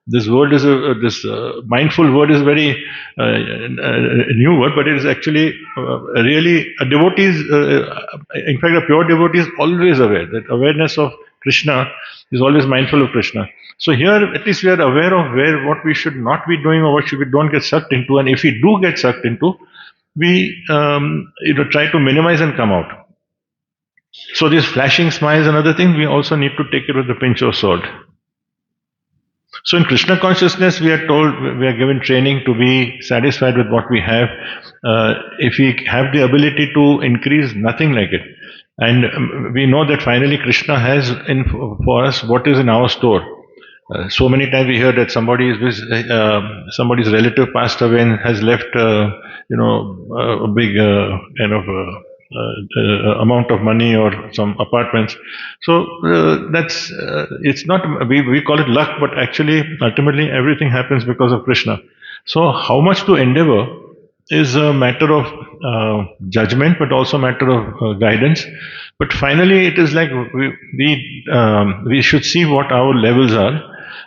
Speaker 2: this word is this mindful word is very a new word, but it is actually really a devotee is, in fact, a pure devotee is always aware. That awareness of Krishna is always mindful of Krishna. So here, at least we are aware of what we should not be doing or what should we don't get sucked into, and if we do get sucked into, we try to minimize and come out. So these flashing smiles and other things, we also need to take it with a pinch of salt. So in Krishna consciousness, we are told, we are given training to be satisfied with what we have. If we have the ability to increase, nothing like it. And we know that finally Krishna has for us what is in our store. So many times we hear that somebody's relative passed away and has left, a big kind of amount of money or some apartments. So that's it's not we call it luck, but actually ultimately everything happens because of Krishna. So how much to endeavor is a matter of judgment, but also a matter of guidance. But finally, it is like we should see what our levels are.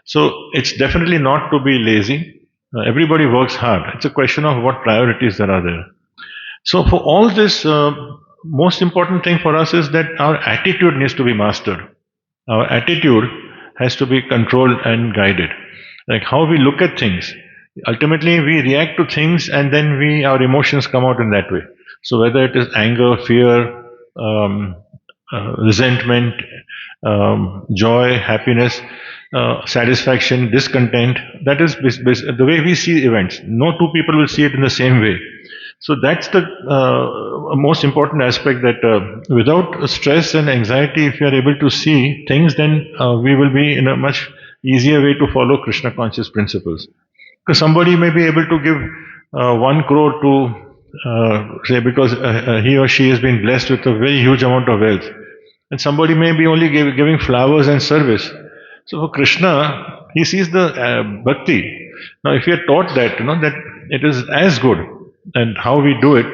Speaker 2: So it's definitely not to be lazy. Everybody works hard. It's a question of what priorities there are there. So for all this, most important thing for us is that our attitude needs to be mastered. Our attitude has to be controlled and guided. Like how we look at things. Ultimately, we react to things and then our emotions come out in that way. So whether it is anger, fear, resentment, joy, happiness, satisfaction, discontent, that is the way we see events. No two people will see it in the same way. So that's the most important aspect, that without stress and anxiety, if you are able to see things, then we will be in a much easier way to follow Krishna conscious principles. Because somebody may be able to give 1 crore to, say, because he or she has been blessed with a very huge amount of wealth. And somebody may be only giving flowers and service. So for Krishna, he sees the bhakti. Now, if you are taught that, that it is as good, and how we do it,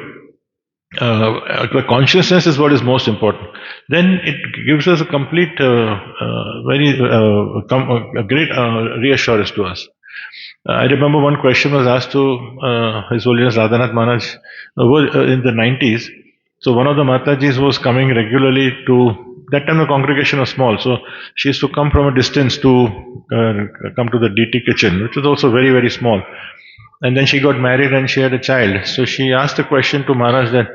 Speaker 2: the consciousness is what is most important. Then it gives us a complete, a great reassurance to us. I remember one question was asked to His Holiness Radhanath Maharaj in the 90s. So one of the Matajis was coming regularly to, that time the congregation was small, so she used to come from a distance to come to the DT kitchen, which was also very, very small. And then she got married and she had a child. So she asked a question to Maharaj that,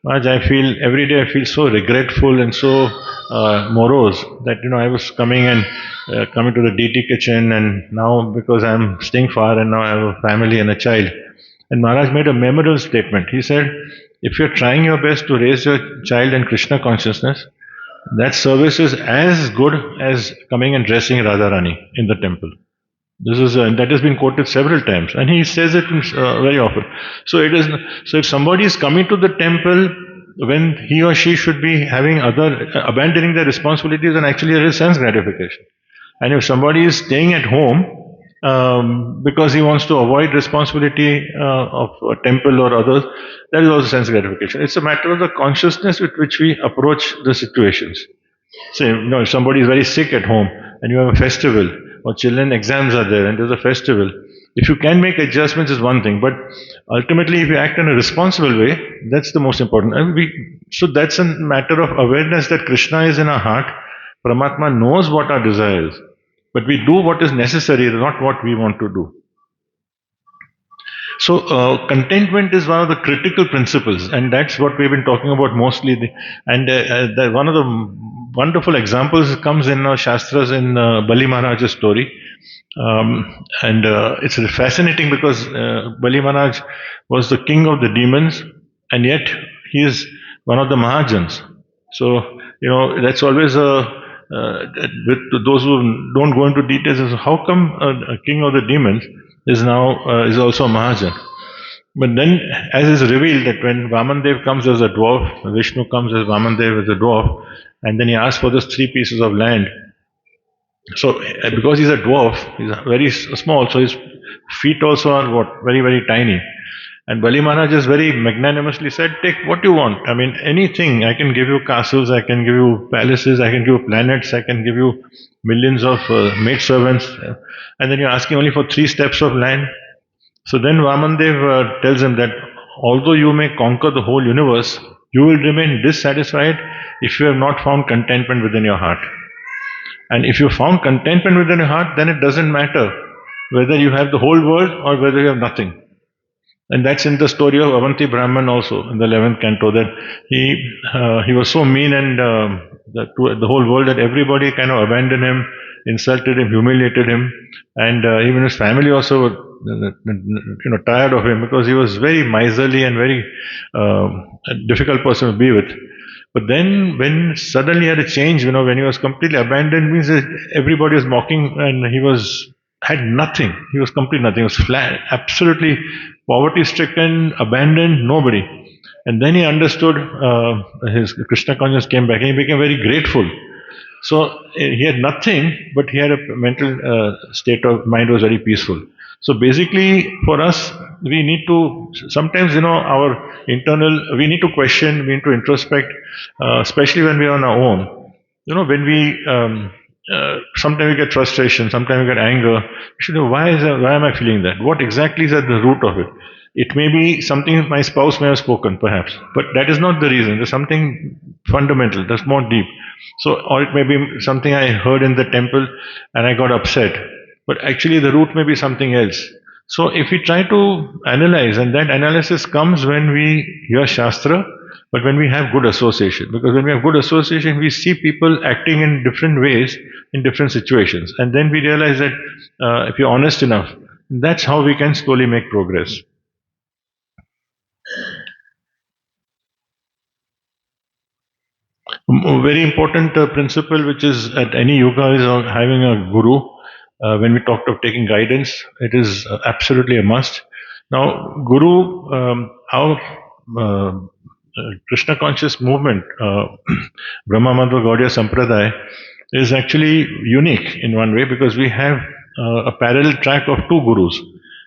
Speaker 2: Maharaj, every day I feel so regretful and so morose that, I was coming to the DT kitchen, and now because I'm staying far and now I have a family and a child. And Maharaj made a memorable statement. He said, if you're trying your best to raise your child in Krishna consciousness, that service is as good as coming and dressing Radharani in the temple. This is that has been quoted several times, and he says it very often. So it is. So if somebody is coming to the temple when he or she should be abandoning their responsibilities, then actually there is sense gratification. And if somebody is staying at home because he wants to avoid responsibility of a temple or others, that is also sense gratification. It's a matter of the consciousness with which we approach the situations. Say, if somebody is very sick at home and you have a festival, or children exams are there and there's a festival, if you can make adjustments is one thing, but ultimately if you act in a responsible way, that's the most important. So that's a matter of awareness that Krishna is in our heart, Paramatma knows what our desire is, but we do what is necessary, not what we want to do. So, contentment is one of the critical principles, and that's what we've been talking about mostly. One of the wonderful examples comes in our Shastras in Bali Maharaj's story. And it's fascinating because Bali Maharaj was the king of the demons, and yet he is one of the Mahajans. So, that's always with those who don't go into details, is how come a king of the demons is now is also a Mahajan? But then, as is revealed that when Vamandev comes as a dwarf, Vishnu comes as Vamandev as a dwarf, and then he asks for those 3 pieces of land. So, because he's a dwarf, he's very small, so his feet also are very, very tiny. And Bali Maharaj just very magnanimously said, take what you want. I mean, anything. I can give you castles, I can give you palaces, I can give you planets, I can give you millions of maidservants. And then you're asking only for 3 steps of land. So then Vamandev tells him that although you may conquer the whole universe, you will remain dissatisfied if you have not found contentment within your heart. And if you found contentment within your heart, then it doesn't matter whether you have the whole world or whether you have nothing. And that's in the story of Avanti Brahman also in the 11th canto, that he was so mean and to the whole world that everybody kind of abandoned him, insulted him, humiliated him, and even his family also were, tired of him because he was very miserly and very a difficult person to be with. But then, when suddenly he had a change, when he was completely abandoned, means that everybody was mocking, and he had nothing. He was completely nothing. He was flat, absolutely poverty-stricken, abandoned, nobody. And then he understood. His Krishna consciousness came back, and he became very grateful. So he had nothing, but he had a mental state of mind was very peaceful. So basically, for us, we need to sometimes, our internal, we need to question, we need to introspect, especially when we are on our own. When we sometimes we get frustration, sometimes we get anger. We should know why am I feeling that? What exactly is at the root of it? It may be something my spouse may have spoken, perhaps, but that is not the reason. There's something fundamental, that's more deep. So, or it may be something I heard in the temple and I got upset, but actually the root may be something else. So, if we try to analyze, and that analysis comes when we hear Shastra, but when we have good association, because when we have good association, we see people acting in different ways in different situations, and then we realize that if you're honest enough, that's how we can slowly make progress. A very important principle, which is at any yoga, is having a guru. When we talked of taking guidance, it is absolutely a must. Now, guru, our Krishna conscious movement, Brahma Madhva Gaudiya Sampradaya, is actually unique in one way because we have a parallel track of 2 gurus.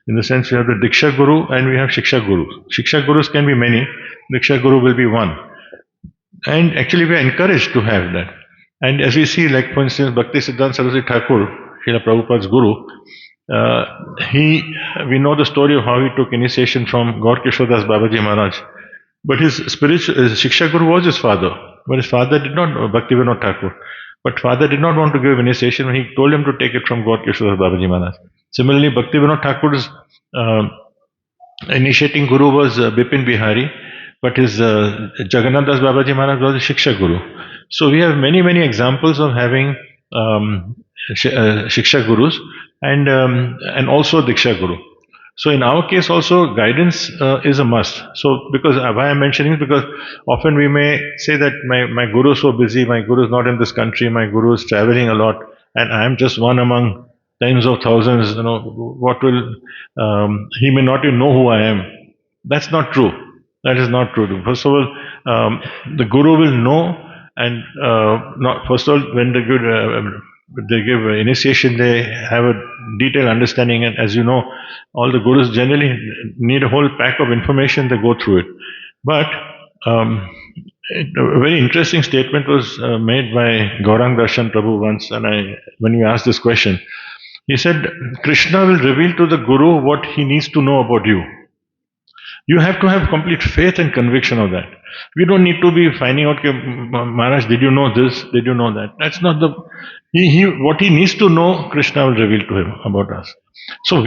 Speaker 2: In the sense, we have the Diksha Guru and we have Shiksha Guru. Shiksha Gurus can be many, Diksha Guru will be one. And actually, we are encouraged to have that. And as we see, like for instance, Bhakti Siddhanta Saraswati Thakur, Srila Prabhupada's guru, we know the story of how he took initiation from Gaur Kishodas Babaji Maharaj. But his Shiksha Guru was his father. But his father did not, Bhakti Vinod Thakur. But father did not want to give initiation when he told him to take it from Gaur Kishodas Babaji Maharaj. Similarly, Bhakti Vinod Thakur's initiating guru was Bipin Bihari. But his Jagannath Das Babaji Maharaj was a Shiksha Guru. So we have many, many examples of having Shiksha Gurus and also Diksha Guru. So in our case also guidance is a must. So because why I'm mentioning it, because often we may say that my Guru is so busy, my Guru is not in this country, my Guru is traveling a lot, and I am just one among tens of thousands. What will he may not even know who I am. That's not true. That is not true. First of all, the guru will know, and not first of all, when they give initiation, they have a detailed understanding. And as you know, all the gurus generally need a whole pack of information. They go through it. But a very interesting statement was made by Gaurang Darshan Prabhu once, and when we asked this question, he said, Krishna will reveal to the guru what he needs to know about you. You have to have complete faith and conviction of that. We don't need to be finding out, "Okay, Maharaj, did you know this? Did you know that?" That's not the. What he needs to know, Krishna will reveal to him about us. So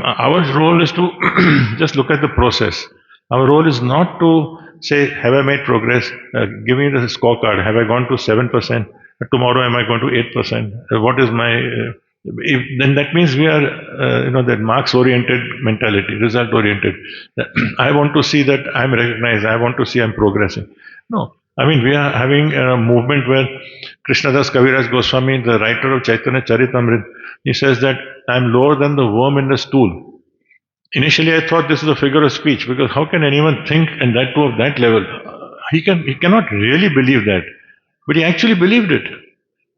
Speaker 2: our role is to just look at the process. Our role is not to say, "Have I made progress? Give me the scorecard. Have I gone to 7%? Tomorrow, am I going to 8%? What is my?" Then that means we are, that marks-oriented mentality, result-oriented. I want to see that I'm recognized. I want to see I'm progressing. No, I mean we are having a movement where Krishnadas Kaviraj Goswami, the writer of Chaitanya Charitamrita, he says that I'm lower than the worm in the stool. Initially, I thought this is a figure of speech because how can anyone think and that too of that level? He cannot really believe that, but he actually believed it.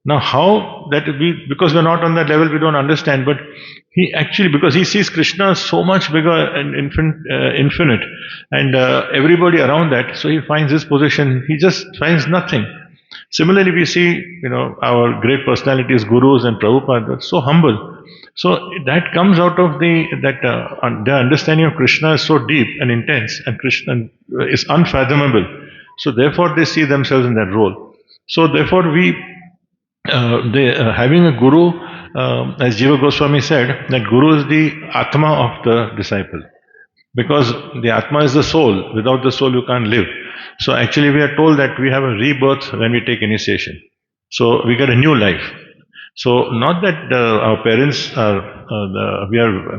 Speaker 2: Now, how that we, because we're not on that level, we don't understand. But he actually, because he sees Krishna so much bigger and infinite, and everybody around that, so he finds his position. He just finds nothing. Similarly, we see, our great personalities, gurus and Prabhupada, so humble. So that comes out of the understanding of Krishna is so deep and intense, and Krishna is unfathomable. So therefore, they see themselves in that role. So therefore, having a guru, as Jiva Goswami said, that guru is the atma of the disciple. Because the atma is the soul. Without the soul, you can't live. So actually, we are told that we have a rebirth when we take initiation. So we get a new life. So not that our parents are,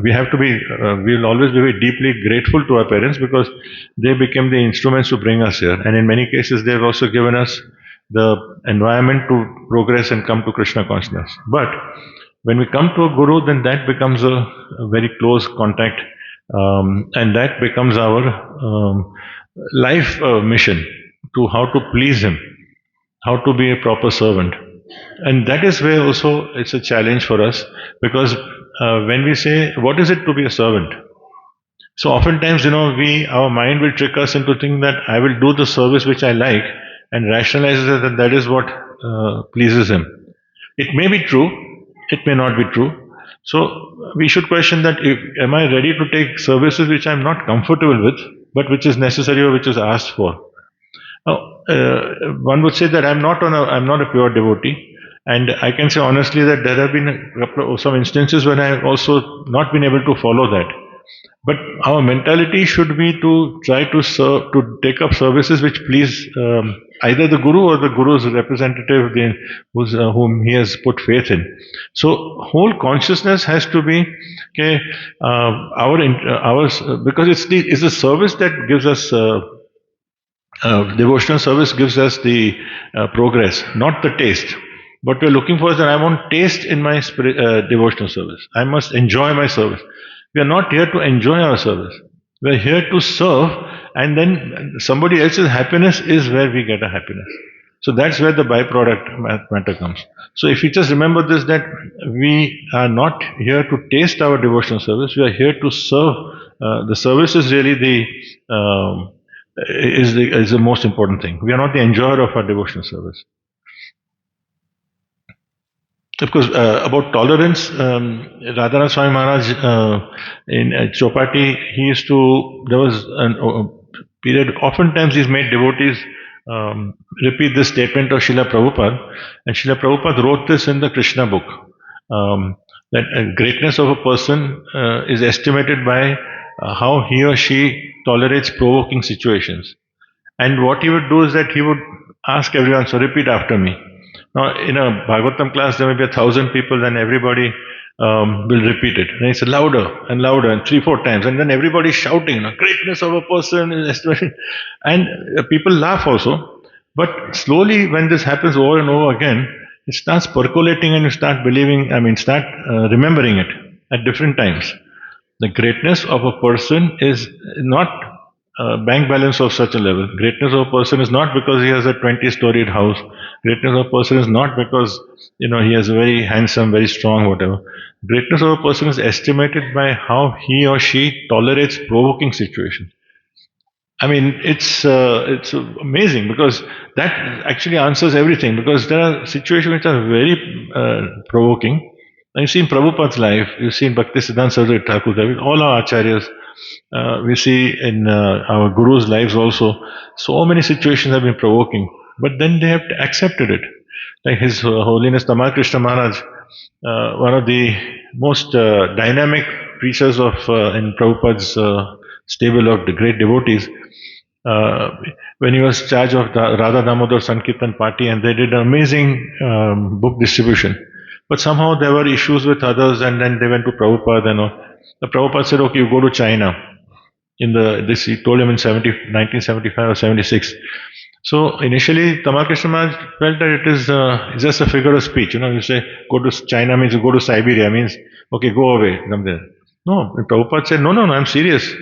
Speaker 2: we have to be, we will always be very deeply grateful to our parents because they became the instruments to bring us here. And in many cases, they have also given us the environment to progress and come to Krishna consciousness. But when we come to a guru, then that becomes a very close contact, and that becomes our life mission to how to please him, how to be a proper servant. And that is where also it's a challenge for us because when we say, what is it to be a servant? So oftentimes, our mind will trick us into thinking that I will do the service which I like and rationalizes that that is what pleases him. It may be true, it may not be true. So we should question that am I ready to take services which I'm not comfortable with, but which is necessary or which is asked for? Now, one would say that I'm not a pure devotee, and I can say honestly that there have been some instances when I have also not been able to follow that. But our mentality should be to try to serve, to take up services which please either the guru or the guru's representative, whom he has put faith in. So whole consciousness has to be okay. Because it's the service that gives us. Devotional service gives us the progress, not the taste. What we're looking for is that I want taste in my devotional service. I must enjoy my service. We are not here to enjoy our service. We are here to serve, and then somebody else's happiness is where we get a happiness. So that's where the byproduct matter comes. So if you just remember this, that we are not here to taste our devotional service, we are here to serve. The service is really the most important thing. We are not the enjoyer of our devotional service. Of course, about tolerance, Radhanath Swami Maharaj in Chopati, there was a period, oftentimes he's made devotees repeat this statement of Srila Prabhupada, and Srila Prabhupada wrote this in the Krishna book, that greatness of a person is estimated by how he or she tolerates provoking situations. And what he would do is that he would ask everyone, so repeat after me. Now, in a Bhagavatam class, there may be 1,000 people, and everybody will repeat it. And he said louder and louder, and 3, 4 times. And then everybody shouting, greatness of a person is estimated. And people laugh also. But slowly, when this happens over and over again, it starts percolating and you start remembering it at different times. The greatness of a person is not bank balance of such a level. Greatness of a person is not because he has a 20-storied house. Greatness of a person is not because he is very handsome, very strong, whatever. Greatness of a person is estimated by how he or she tolerates provoking situations. I mean, it's amazing because that actually answers everything. Because there are situations which are very provoking. And you see in Prabhupada's life, you see in Bhakti Siddhanta Saraswati Thakur, all our acharyas, We see in our gurus' lives also, so many situations have been provoking, but then they have accepted it. Like His Holiness Tamal Krishna Maharaj, one of the most dynamic preachers of in Prabhupada's stable of the great devotees, uh, when he was charge of the Radha Damodar Sankirtan party, and they did an amazing book distribution. But somehow there were issues with others, and then they went to Prabhupada and all. The Prabhupada said, "Okay, you go to China." In the this he told him in 1975 or 76. So initially, Tamal Krishna Maharaj felt that it is it's just a figure of speech. You say go to China means you go to Siberia means okay, go away from there. No, Prabhupada said, no, I'm serious.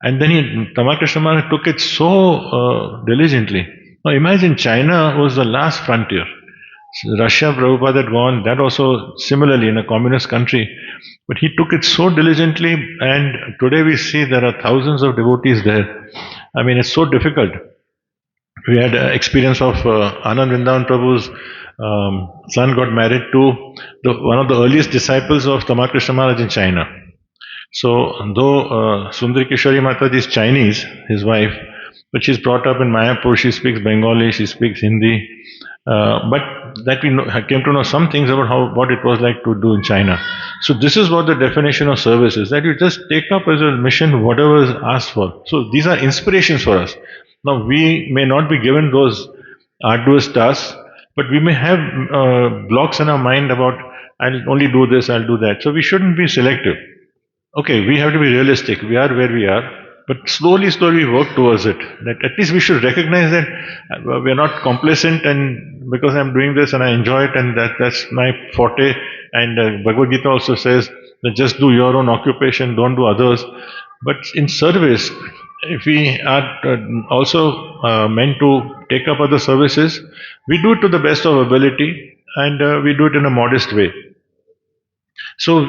Speaker 2: And then Tamal Krishna Maharaj took it so diligently. Now imagine China was the last frontier. Russia, Prabhupada had gone, that also similarly in a communist country. But he took it so diligently, and today we see there are thousands of devotees there. I mean, it's so difficult. We had experience of Anand Vrindavan Prabhu's son got married to one of the earliest disciples of Tamal Krishna Maharaj in China. So, though Sundari Kishori Mataji is Chinese, his wife, but she's brought up in Mayapur, she speaks Bengali, she speaks Hindi, but that came to know some things about what it was like to do in China. So this is what the definition of service is, that you just take up as a mission whatever is asked for. So these are inspirations for us. Now we may not be given those arduous tasks, but we may have blocks in our mind about I'll only do this, I'll do that. So we shouldn't be selective. Okay, we have to be realistic. We are where we are, but slowly, slowly work towards it. That at least we should recognize that we are not complacent, and because I'm doing this and I enjoy it, and that's my forte. And Bhagavad Gita also says that just do your own occupation, don't do others. But in service, if we are also meant to take up other services, we do it to the best of ability, and we do it in a modest way. So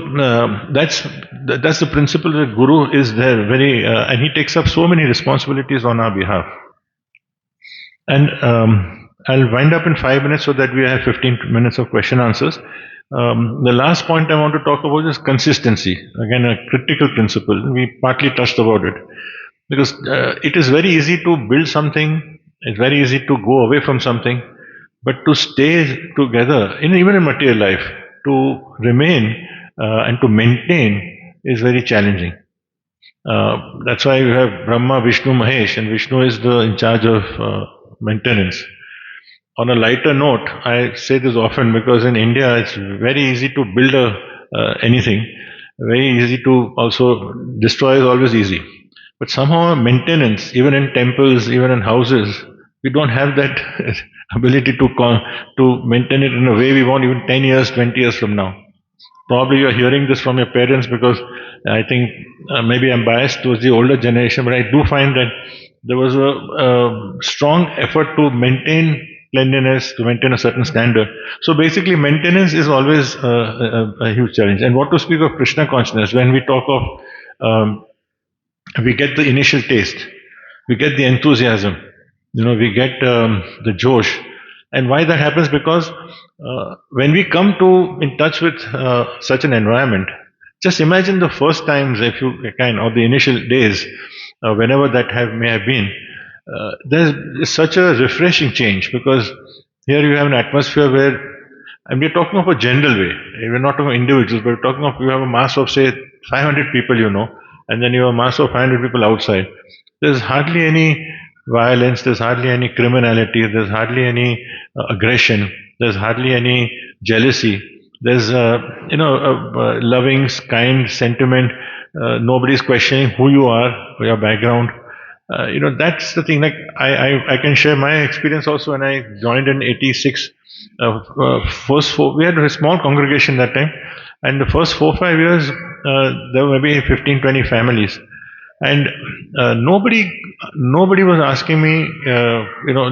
Speaker 2: that's the principle that Guru is there and he takes up so many responsibilities on our behalf. And I'll wind up in 5 minutes so that we have 15 minutes of question answers. The last point I want to talk about is consistency. Again, a critical principle. We partly touched about it because it is very easy to build something. It's very easy to go away from something, but to stay together, even in material life, to remain and to maintain is very challenging. That's why we have Brahma, Vishnu, Mahesh, and Vishnu is in charge of maintenance. On a lighter note, I say this often because in India it's very easy to build anything, very easy to also destroy is always easy. But somehow maintenance, even in temples, even in houses, we don't have that ability to maintain it in a way we want even 10 years, 20 years from now. Probably you're hearing this from your parents because I think maybe I'm biased towards the older generation, but I do find that there was a strong effort to maintain cleanliness, to maintain a certain standard. So basically, maintenance is always a huge challenge. And what to speak of Krishna consciousness, when we talk of, we get the initial taste, we get the enthusiasm, we get the josh. And why that happens? Because when we come to in touch with such an environment, just imagine the first times, if you can, or the initial days, whenever that may have been. There's such a refreshing change because here you have an atmosphere where, and we're talking of a general way. We're not talking of individuals, but we're talking of you have a mass of say 500 people, and then you have a mass of 500 people outside. There's hardly any violence, there's hardly any criminality, there's hardly any aggression, there's hardly any jealousy. There's a loving, kind sentiment. Nobody's questioning who you are or your background. That's the thing. Like I can share my experience also when I joined in '86. We had a small congregation that time, and the first 4 5 years there were maybe 15 20 families, and nobody was asking me,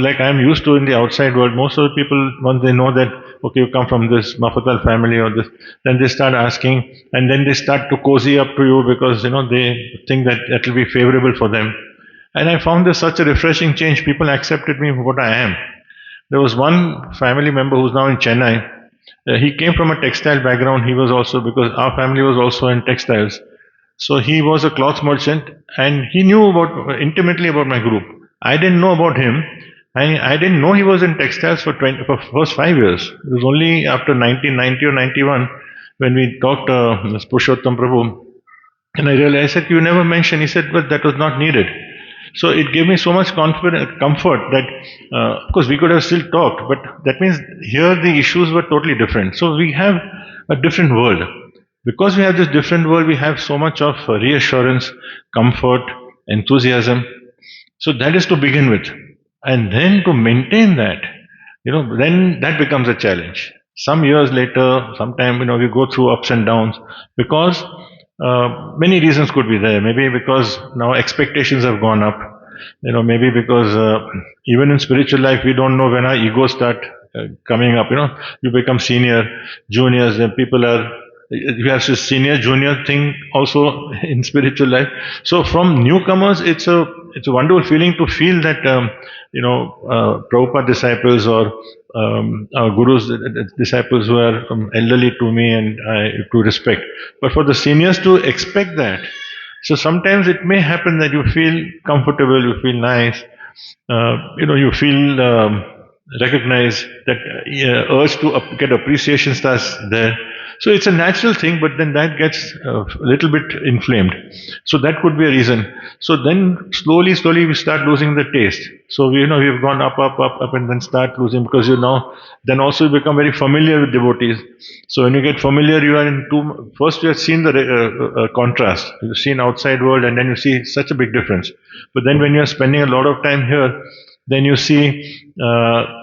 Speaker 2: like I'm used to in the outside world. Most of the people, once they know that okay, you come from this Mafatal family or this, then they start asking, and then they start to cozy up to you because they think that will be favorable for them. And I found this such a refreshing change. People accepted me for what I am. There was one family member who's now in Chennai. He came from a textile background. He was also, because our family was also in textiles. So he was a cloth merchant, and he knew intimately about my group. I didn't know about him. I didn't know he was in textiles for first 5 years. It was only after 1990 or 91 when we talked Ms. Purushottam Prabhu, and I realized, I said, you never mentioned. He said, but that was not needed. So it gave me so much comfort that, of course, we could have still talked, but that means here the issues were totally different. So we have a different world. Because we have this different world, we have so much of reassurance, comfort, enthusiasm. So that is to begin with. And then to maintain that, then that becomes a challenge. Some years later, sometime, we go through ups and downs because many reasons could be there. Maybe because now expectations have gone up. Maybe because even in spiritual life, we don't know when our egos start coming up. You become senior, juniors, and people are. You have this senior junior thing also in spiritual life. So from newcomers, it's a wonderful feeling to feel that Prabhupada disciples or our gurus, disciples who are elderly to me and I to respect. But for the seniors to expect that, so sometimes it may happen that you feel comfortable, you feel nice, you feel recognized, that urge to get appreciation starts there. So it's a natural thing, but then that gets a little bit inflamed. So that could be a reason. So then slowly we start losing the taste. So we've gone up, and then start losing because then also you become very familiar with devotees. So when you get familiar, you are in two. First, you have seen the contrast. You've seen outside world, and then you see such a big difference. But then when you are spending a lot of time here, then you see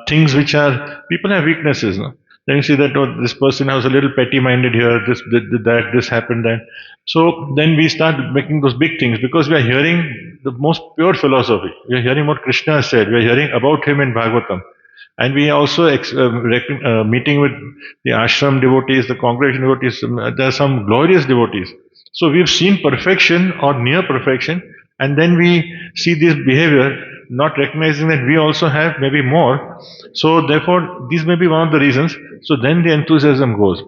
Speaker 2: things which are people have weaknesses. No? Then you see that this person was a little petty-minded here. This did that. This happened that. So then we start making those big things because we are hearing the most pure philosophy. We are hearing what Krishna said. We are hearing about him in Bhagavatam. And we also meeting with the ashram devotees, the congregation devotees. There are some glorious devotees. So we've seen perfection or near perfection, and then we see this behavior, not recognizing that we also have maybe more. So therefore, these may be one of the reasons. So then the enthusiasm goes.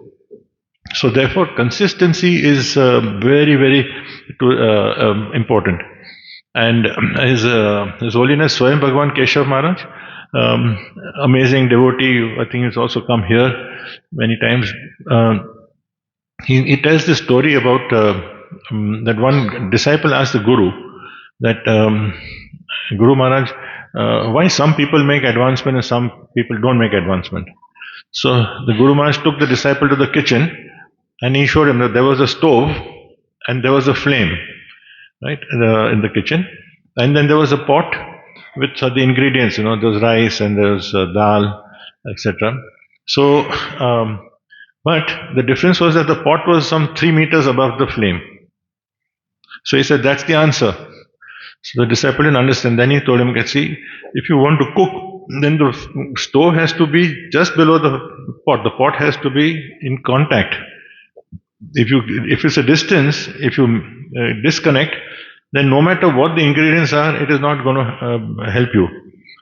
Speaker 2: So therefore, consistency is very important. And His Holiness Swayam Bhagavan Keshav Maharaj, amazing devotee, I think he's also come here many times. He tells this story about that one disciple asked the Guru that Guru Maharaj, why some people make advancement and some people don't make advancement. So the Guru Maharaj took the disciple to the kitchen and he showed him that there was a stove and there was a flame, right, in the kitchen. And then there was a pot with the ingredients, there's rice and there's dal, etc. So, but the difference was that the pot was some 3 meters above the flame. So he said, that's the answer. So the disciple didn't understand. Then he told him, see, if you want to cook, then the stove has to be just below the pot. The pot has to be in contact. If it's a distance, if you disconnect, then no matter what the ingredients are, it is not going to help you.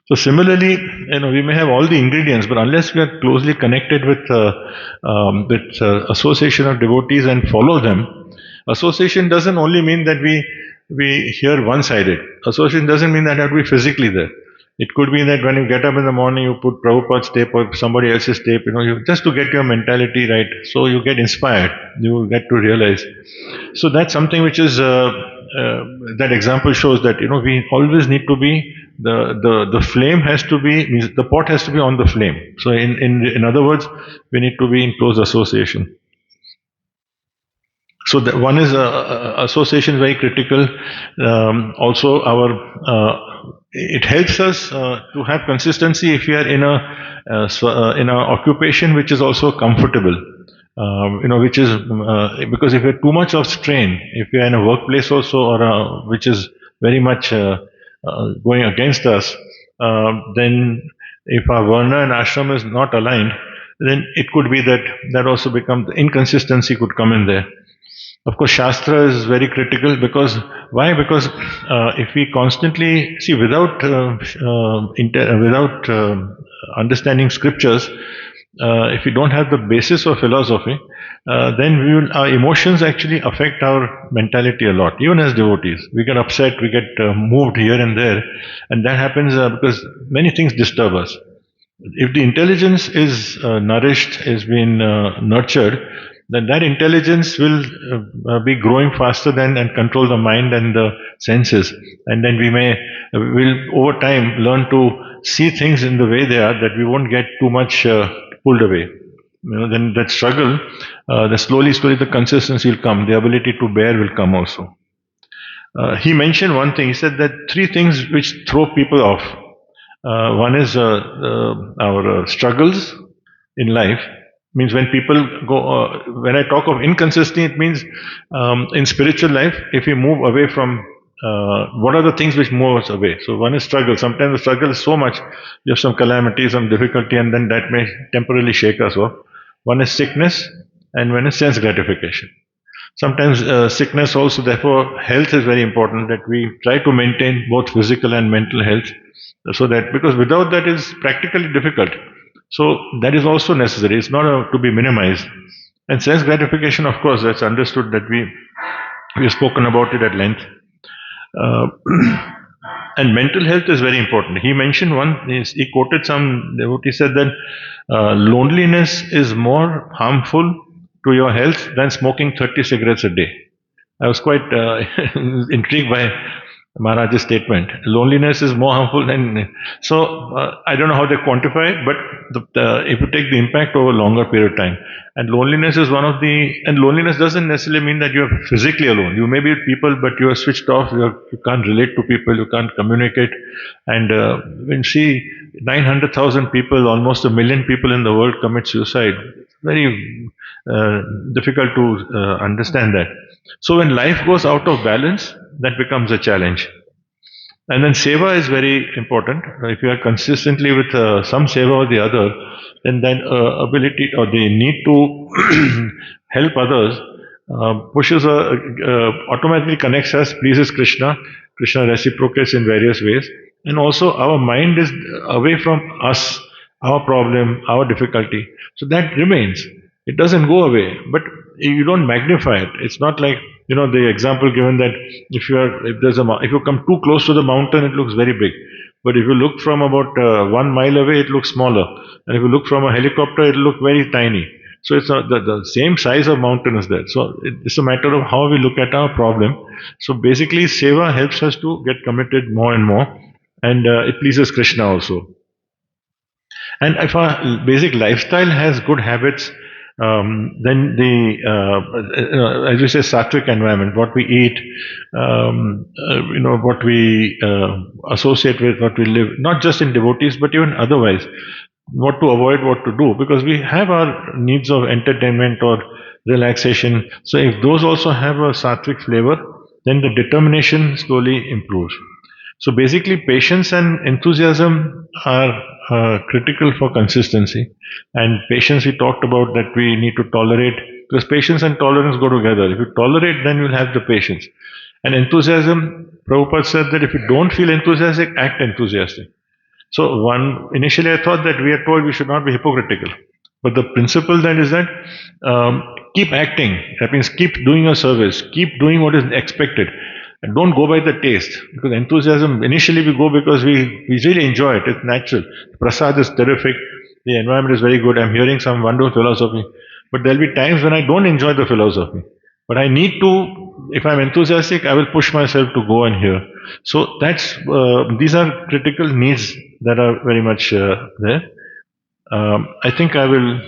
Speaker 2: So similarly, we may have all the ingredients, but unless we are closely connected with association of devotees and follow them, association doesn't only mean that we hear one-sided. Association doesn't mean that I have to be physically there. It could be that when you get up in the morning, you put Prabhupada's tape or somebody else's tape, just to get your mentality right. So you get inspired, you get to realize. So that's something which is, that example shows that, we always need to be, the flame has to be, means the pot has to be on the flame. So in other words, we need to be in close association. So that one is association is very critical. Also, it helps us to have consistency if we are in a occupation which is also comfortable. Which is because if you have too much of strain, if you are in a workplace also, or which is very much going against us, then if our varna and ashram is not aligned, then it could be that also becomes inconsistency could come in there. Of course, Shastra is very critical because why? Because if we constantly see without understanding scriptures, if we don't have the basis of philosophy, then our emotions actually affect our mentality a lot. Even as devotees, we get upset, we get moved here and there, and that happens because many things disturb us. If the intelligence is nourished, is being nurtured, then that intelligence will be growing faster than and control the mind and the senses, and then we will over time learn to see things in the way they are, that we won't get too much pulled away. Then that struggle, the slowly the consistency will come, the ability to bear will come also. He mentioned one thing. He said that three things which throw people off. One is our struggles in life. Means when people go, when I talk of inconsistency, it means in spiritual life, if we move away from what are the things which move us away? So one is struggle. Sometimes the struggle is so much, you have some calamity, some difficulty, and then that may temporarily shake us off. One is sickness, and one is sense gratification. Sometimes sickness also, therefore, health is very important, that we try to maintain both physical and mental health, so that, because without that is practically difficult. So that is also necessary. It's not to be minimized. And sense gratification, of course, that's understood, that we've spoken about it at length. Uh, and mental health is very important. He mentioned he quoted some devotee, said that loneliness is more harmful to your health than smoking 30 cigarettes a day. I was quite intrigued by Maharaj's statement. Loneliness is more harmful than. So I don't know how they quantify it, but if you take the impact over a longer period of time, and loneliness is one of the. And loneliness doesn't necessarily mean that you're physically alone. You may be with people, but you are switched off. You can't relate to people. You can't communicate. And when you see 900,000 people, almost 1 million people in the world commit suicide, it's very difficult to understand that. So when life goes out of balance, that becomes a challenge. And then seva is very important. If you are consistently with some seva or the other, then that ability or the need to help others pushes automatically connects us, pleases Krishna. Krishna reciprocates in various ways, and also our mind is away from us, our problem, our difficulty. So that remains. It doesn't go away, but you don't magnify it. It's not like, the example given that if you come too close to the mountain, it looks very big. But if you look from about 1 mile away, it looks smaller. And if you look from a helicopter, it looks very tiny. So it's not the same size of mountain is there. So it's a matter of how we look at our problem. So basically, seva helps us to get committed more and more, and it pleases Krishna also. And if our basic lifestyle has good habits, then as you say, sattvic environment, what we eat, what we associate with, what we live, not just in devotees, but even otherwise, what to avoid, what to do, because we have our needs of entertainment or relaxation. So if those also have a sattvic flavor, then the determination slowly improves. So basically, patience and enthusiasm are critical for consistency. And patience, we talked about that we need to tolerate, because patience and tolerance go together. If you tolerate, then you'll have the patience. And enthusiasm, Prabhupada said that if you don't feel enthusiastic, act enthusiastic. So initially I thought that we are told we should not be hypocritical. But the principle then is that keep acting. That means keep doing your service, keep doing what is expected. And don't go by the taste, because enthusiasm, initially we go because we really enjoy it, it's natural. Prasad is terrific, the environment is very good, I'm hearing some wonderful philosophy. But there'll be times when I don't enjoy the philosophy. But I need to, if I'm enthusiastic, I will push myself to go and hear. So these are critical needs that are very much there. I think I will,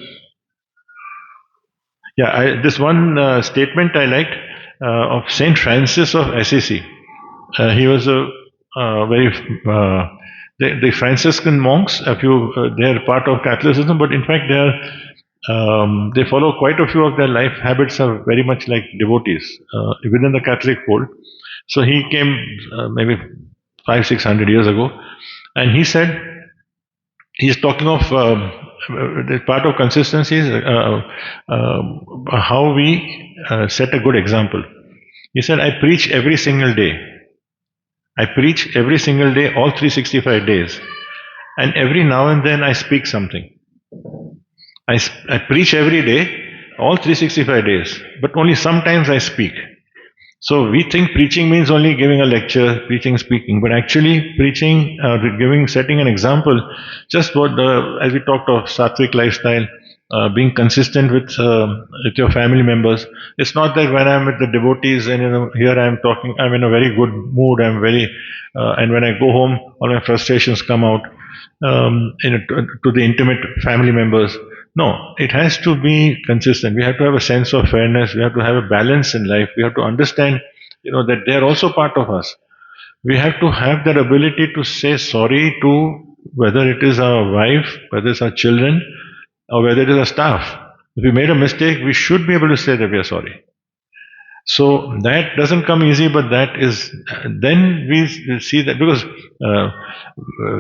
Speaker 2: this one statement I liked of Saint Francis of Assisi. He was a very the Franciscan monks. They are part of Catholicism, but in fact they follow quite a few of their life habits are very much like devotees within the Catholic fold. So he came maybe 500-600 years ago, and he said he's talking of the part of consistency is how we set a good example. He said, I preach every single day. I preach every single day, all 365 days. And every now and then I speak something. I preach every day, all 365 days, but only sometimes I speak. So we think preaching means only giving a lecture, preaching, speaking, but actually preaching, giving, setting an example. Just what as we talked of sattvic lifestyle, being consistent with your family members. It's not that when I'm with the devotees and here I'm talking, I'm in a very good mood. And when I go home, all my frustrations come out to the intimate family members. No, it has to be consistent. We have to have a sense of fairness. We have to have a balance in life. We have to understand, that they are also part of us. We have to have that ability to say sorry to whether it is our wife, whether it's our children, or whether it is our staff. If we made a mistake, we should be able to say that we are sorry. So that doesn't come easy, but that is, then we see that because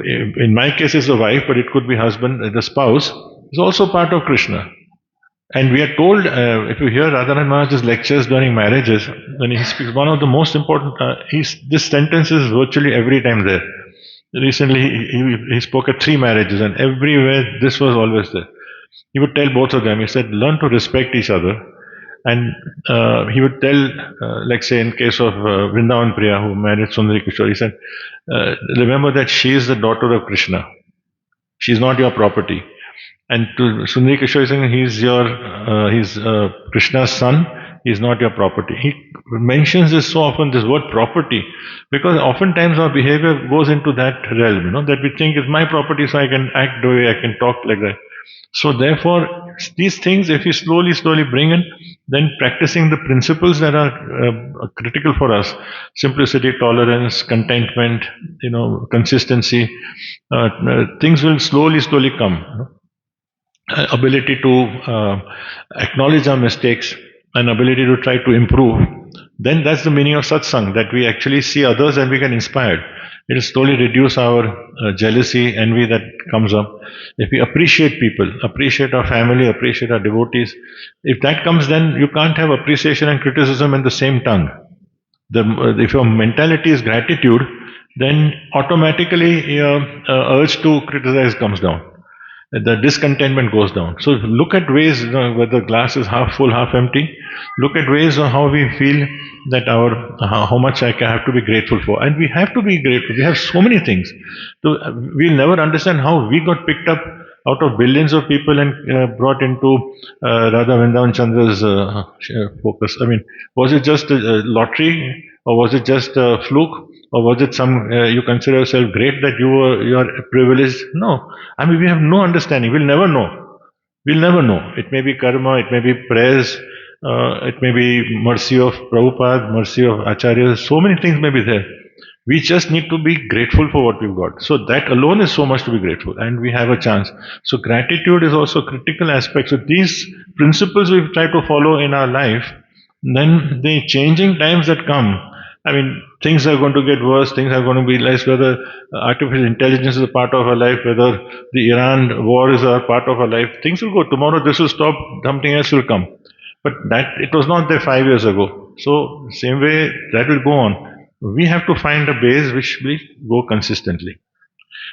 Speaker 2: in my case it's the wife, but it could be husband, the spouse is also part of Krishna. And we are told, if you hear Radharani Maharaj's lectures during marriages, when he speaks, one of the most important, this sentence is virtually every time there. Recently, he spoke at 3 marriages, and everywhere this was always there. He would tell both of them, he said, learn to respect each other. And he would tell, like say in case of Vrindavan Priya, who married Sundari Kishore, he said, remember that she is the daughter of Krishna. She is not your property. And to Sundari Kishore, saying he's Krishna's son. He is not your property. He mentions this so often, this word property, because oftentimes our behavior goes into that realm. That we think it's my property, so I can act the way, I can talk like that. So therefore, these things, if we slowly bring in, then practicing the principles that are critical for us, simplicity, tolerance, contentment, consistency, things will slowly come. Ability to acknowledge our mistakes and ability to try to improve, then that's the meaning of satsang, that we actually see others and we get inspired. It will slowly reduce our jealousy, envy that comes up. If we appreciate people, appreciate our family, appreciate our devotees, if that comes, then you can't have appreciation and criticism in the same tongue. If your mentality is gratitude, then automatically your urge to criticize comes down, the discontentment goes down. So look at ways, whether the glass is half full, half empty. Look at ways of how we feel that how much I have to be grateful for, and we have to be grateful. We have so many things. So we'll never understand how we got picked up out of billions of people and brought into Radha Vrindavan Chandra's focus. I mean, was it just a lottery, or was it just a fluke? Or was it some you consider yourself great that you are privileged? No, I mean we have no understanding. We'll never know. We'll never know. It may be karma. It may be prayers. It may be mercy of Prabhupada, mercy of Acharyas. So many things may be there. We just need to be grateful for what we've got. So that alone is so much to be grateful, and we have a chance. So gratitude is also a critical aspect. So these principles we try to follow in our life. Then the changing times that come, I mean, things are going to get worse, things are going to be less, whether artificial intelligence is a part of our life, whether the Iran war is a part of our life, things will go. Tomorrow this will stop, something else will come. But that, it was not there 5 years ago. So, same way, that will go on. We have to find a base which will go consistently.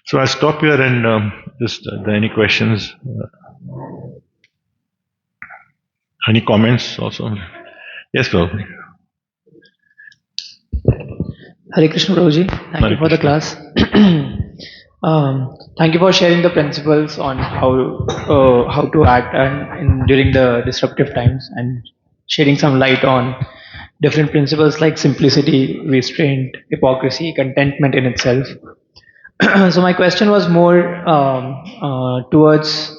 Speaker 2: So, I'll stop here and just, any questions? Any comments also? Yes, Prabhu.
Speaker 3: Hare Krishna Prabhuji, thank
Speaker 2: Hare
Speaker 3: you for the
Speaker 2: Krishna.
Speaker 3: class. Thank you for sharing the principles on how to act during the disruptive times, and shedding some light on different principles like simplicity, restraint, hypocrisy, contentment in itself. So my question was more towards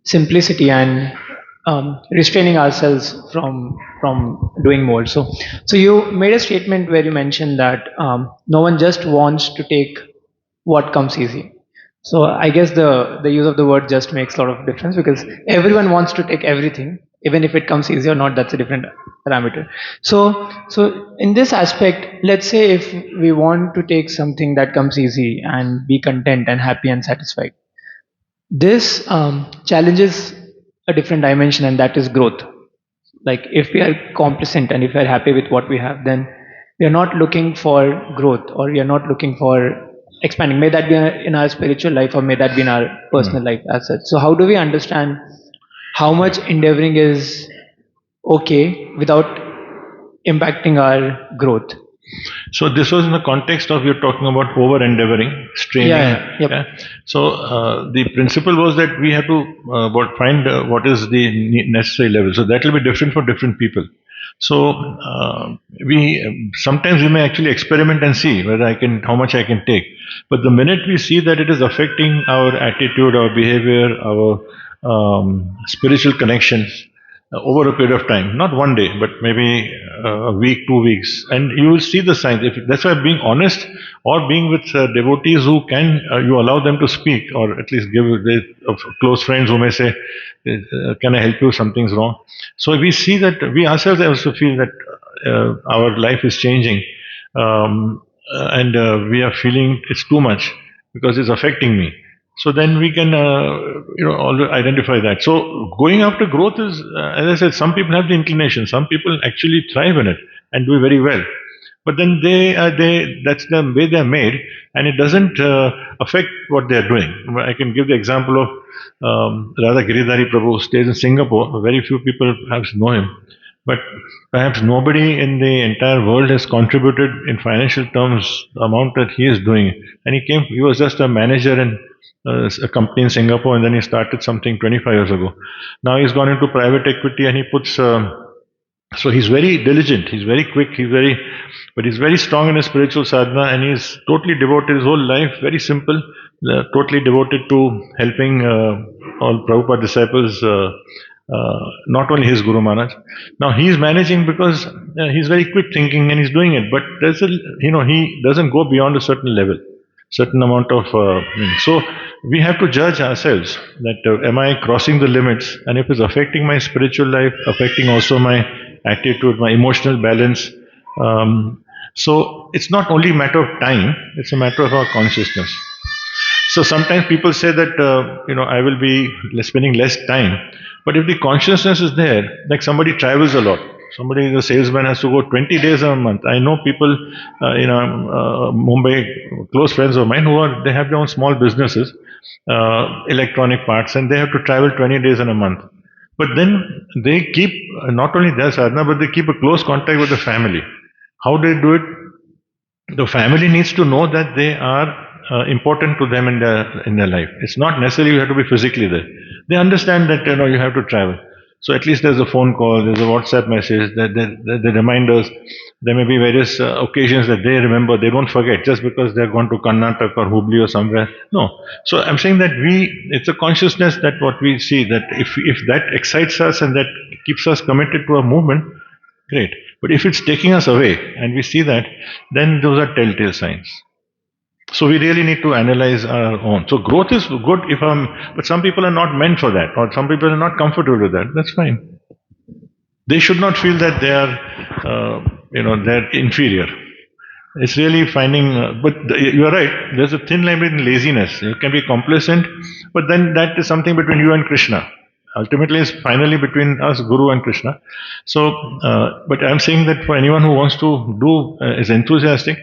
Speaker 3: simplicity and restraining ourselves from doing more. So you made a statement where you mentioned that no one just wants to take what comes easy. So I guess the use of the word "just" makes a lot of difference, because everyone wants to take everything, even if it comes easy or not. That's a different parameter. So in this aspect, let's say if we want to take something that comes easy and be content and happy and satisfied, this challenges a different dimension, and that is growth. Like if we are complacent and if we are happy with what we have, then we are not looking for growth, or we are not looking for expanding. May that be in our spiritual life, or may that be in our personal life as such. So how do we understand how much endeavoring is okay without impacting our growth?
Speaker 2: So this was in the context of you're talking about over endeavoring, straining.
Speaker 3: Yep.
Speaker 2: Yeah. So the principle was that we have to find what is the necessary level. So that will be different for different people. So we sometimes we may actually experiment and see whether how much I can take. But the minute we see that it is affecting our attitude, our behavior, our spiritual connection, over a period of time, not one day, but maybe a week, 2 weeks, and you will see the signs. That's why being honest or being with devotees who can, you allow them to speak, or at least give close friends who may say, "Can I help you? Something's wrong." So we see that we ourselves also feel that our life is changing, and we are feeling it's too much because it's affecting me. So then we can, identify that. So going after growth is, as I said, some people have the inclination. Some people actually thrive in it and do very well. But then that's the way they're made, and it doesn't affect what they're doing. I can give the example of Radha Giridhari Prabhu, who stays in Singapore. Very few people perhaps know him, but perhaps nobody in the entire world has contributed in financial terms the amount that he is doing. And he was just a manager in a company in Singapore, and then he started something 25 years ago. Now he's gone into private equity, and he puts. So he's very diligent. He's very quick. But he's very strong in his spiritual sadhana, and he's totally devoted his whole life. Very simple, totally devoted to helping all Prabhupada disciples. Not only his Guru Maharaj. Now he's managing because he's very quick thinking and he's doing it. But he doesn't go beyond a certain level, certain amount of. So we have to judge ourselves that am I crossing the limits, and if it's affecting my spiritual life, affecting also my attitude, my emotional balance. So it's not only a matter of time; it's a matter of our consciousness. So sometimes people say that I will be spending less time, but if the consciousness is there, like somebody travels a lot, somebody is a salesman has to go 20 days a month. I know people, Mumbai, close friends of mine they have their own small businesses, electronic parts, and they have to travel 20 days in a month. But then they keep not only their sadhana, but they keep a close contact with the family. How they do it? The family needs to know that they are important to them in their life. It's not necessarily you have to be physically there. They understand that you have to travel. So at least there's a phone call, there's a WhatsApp message, the reminders. There may be various occasions that they remember. They don't forget just because they're gone to Karnataka or Hubli or somewhere. No. So I'm saying that it's a consciousness that what we see, that if that excites us and that keeps us committed to a movement, great. But if it's taking us away and we see that, then those are telltale signs. So we really need to analyze our own. So growth is good but some people are not meant for that, or some people are not comfortable with that. That's fine. They should not feel that they are, they're inferior. It's really finding, but you're right, there's a thin line between laziness. You can be complacent, but then that is something between you and Krishna. Ultimately, it's finally between us, Guru and Krishna. So, but I'm saying that for anyone who wants to do, is enthusiastic,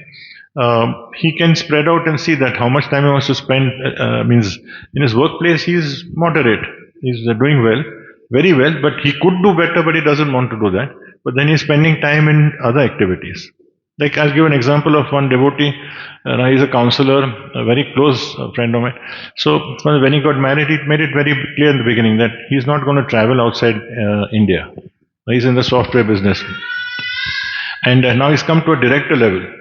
Speaker 2: he can spread out and see that how much time he wants to spend. Means in his workplace, he's moderate. He's doing well, very well, but he could do better, but he doesn't want to do that. But then he's spending time in other activities. Like I'll give an example of one devotee. He's a counselor, a very close friend of mine. So when he got married, he made it very clear in the beginning that he's not going to travel outside India. He's in the software business, and now he's come to a director level.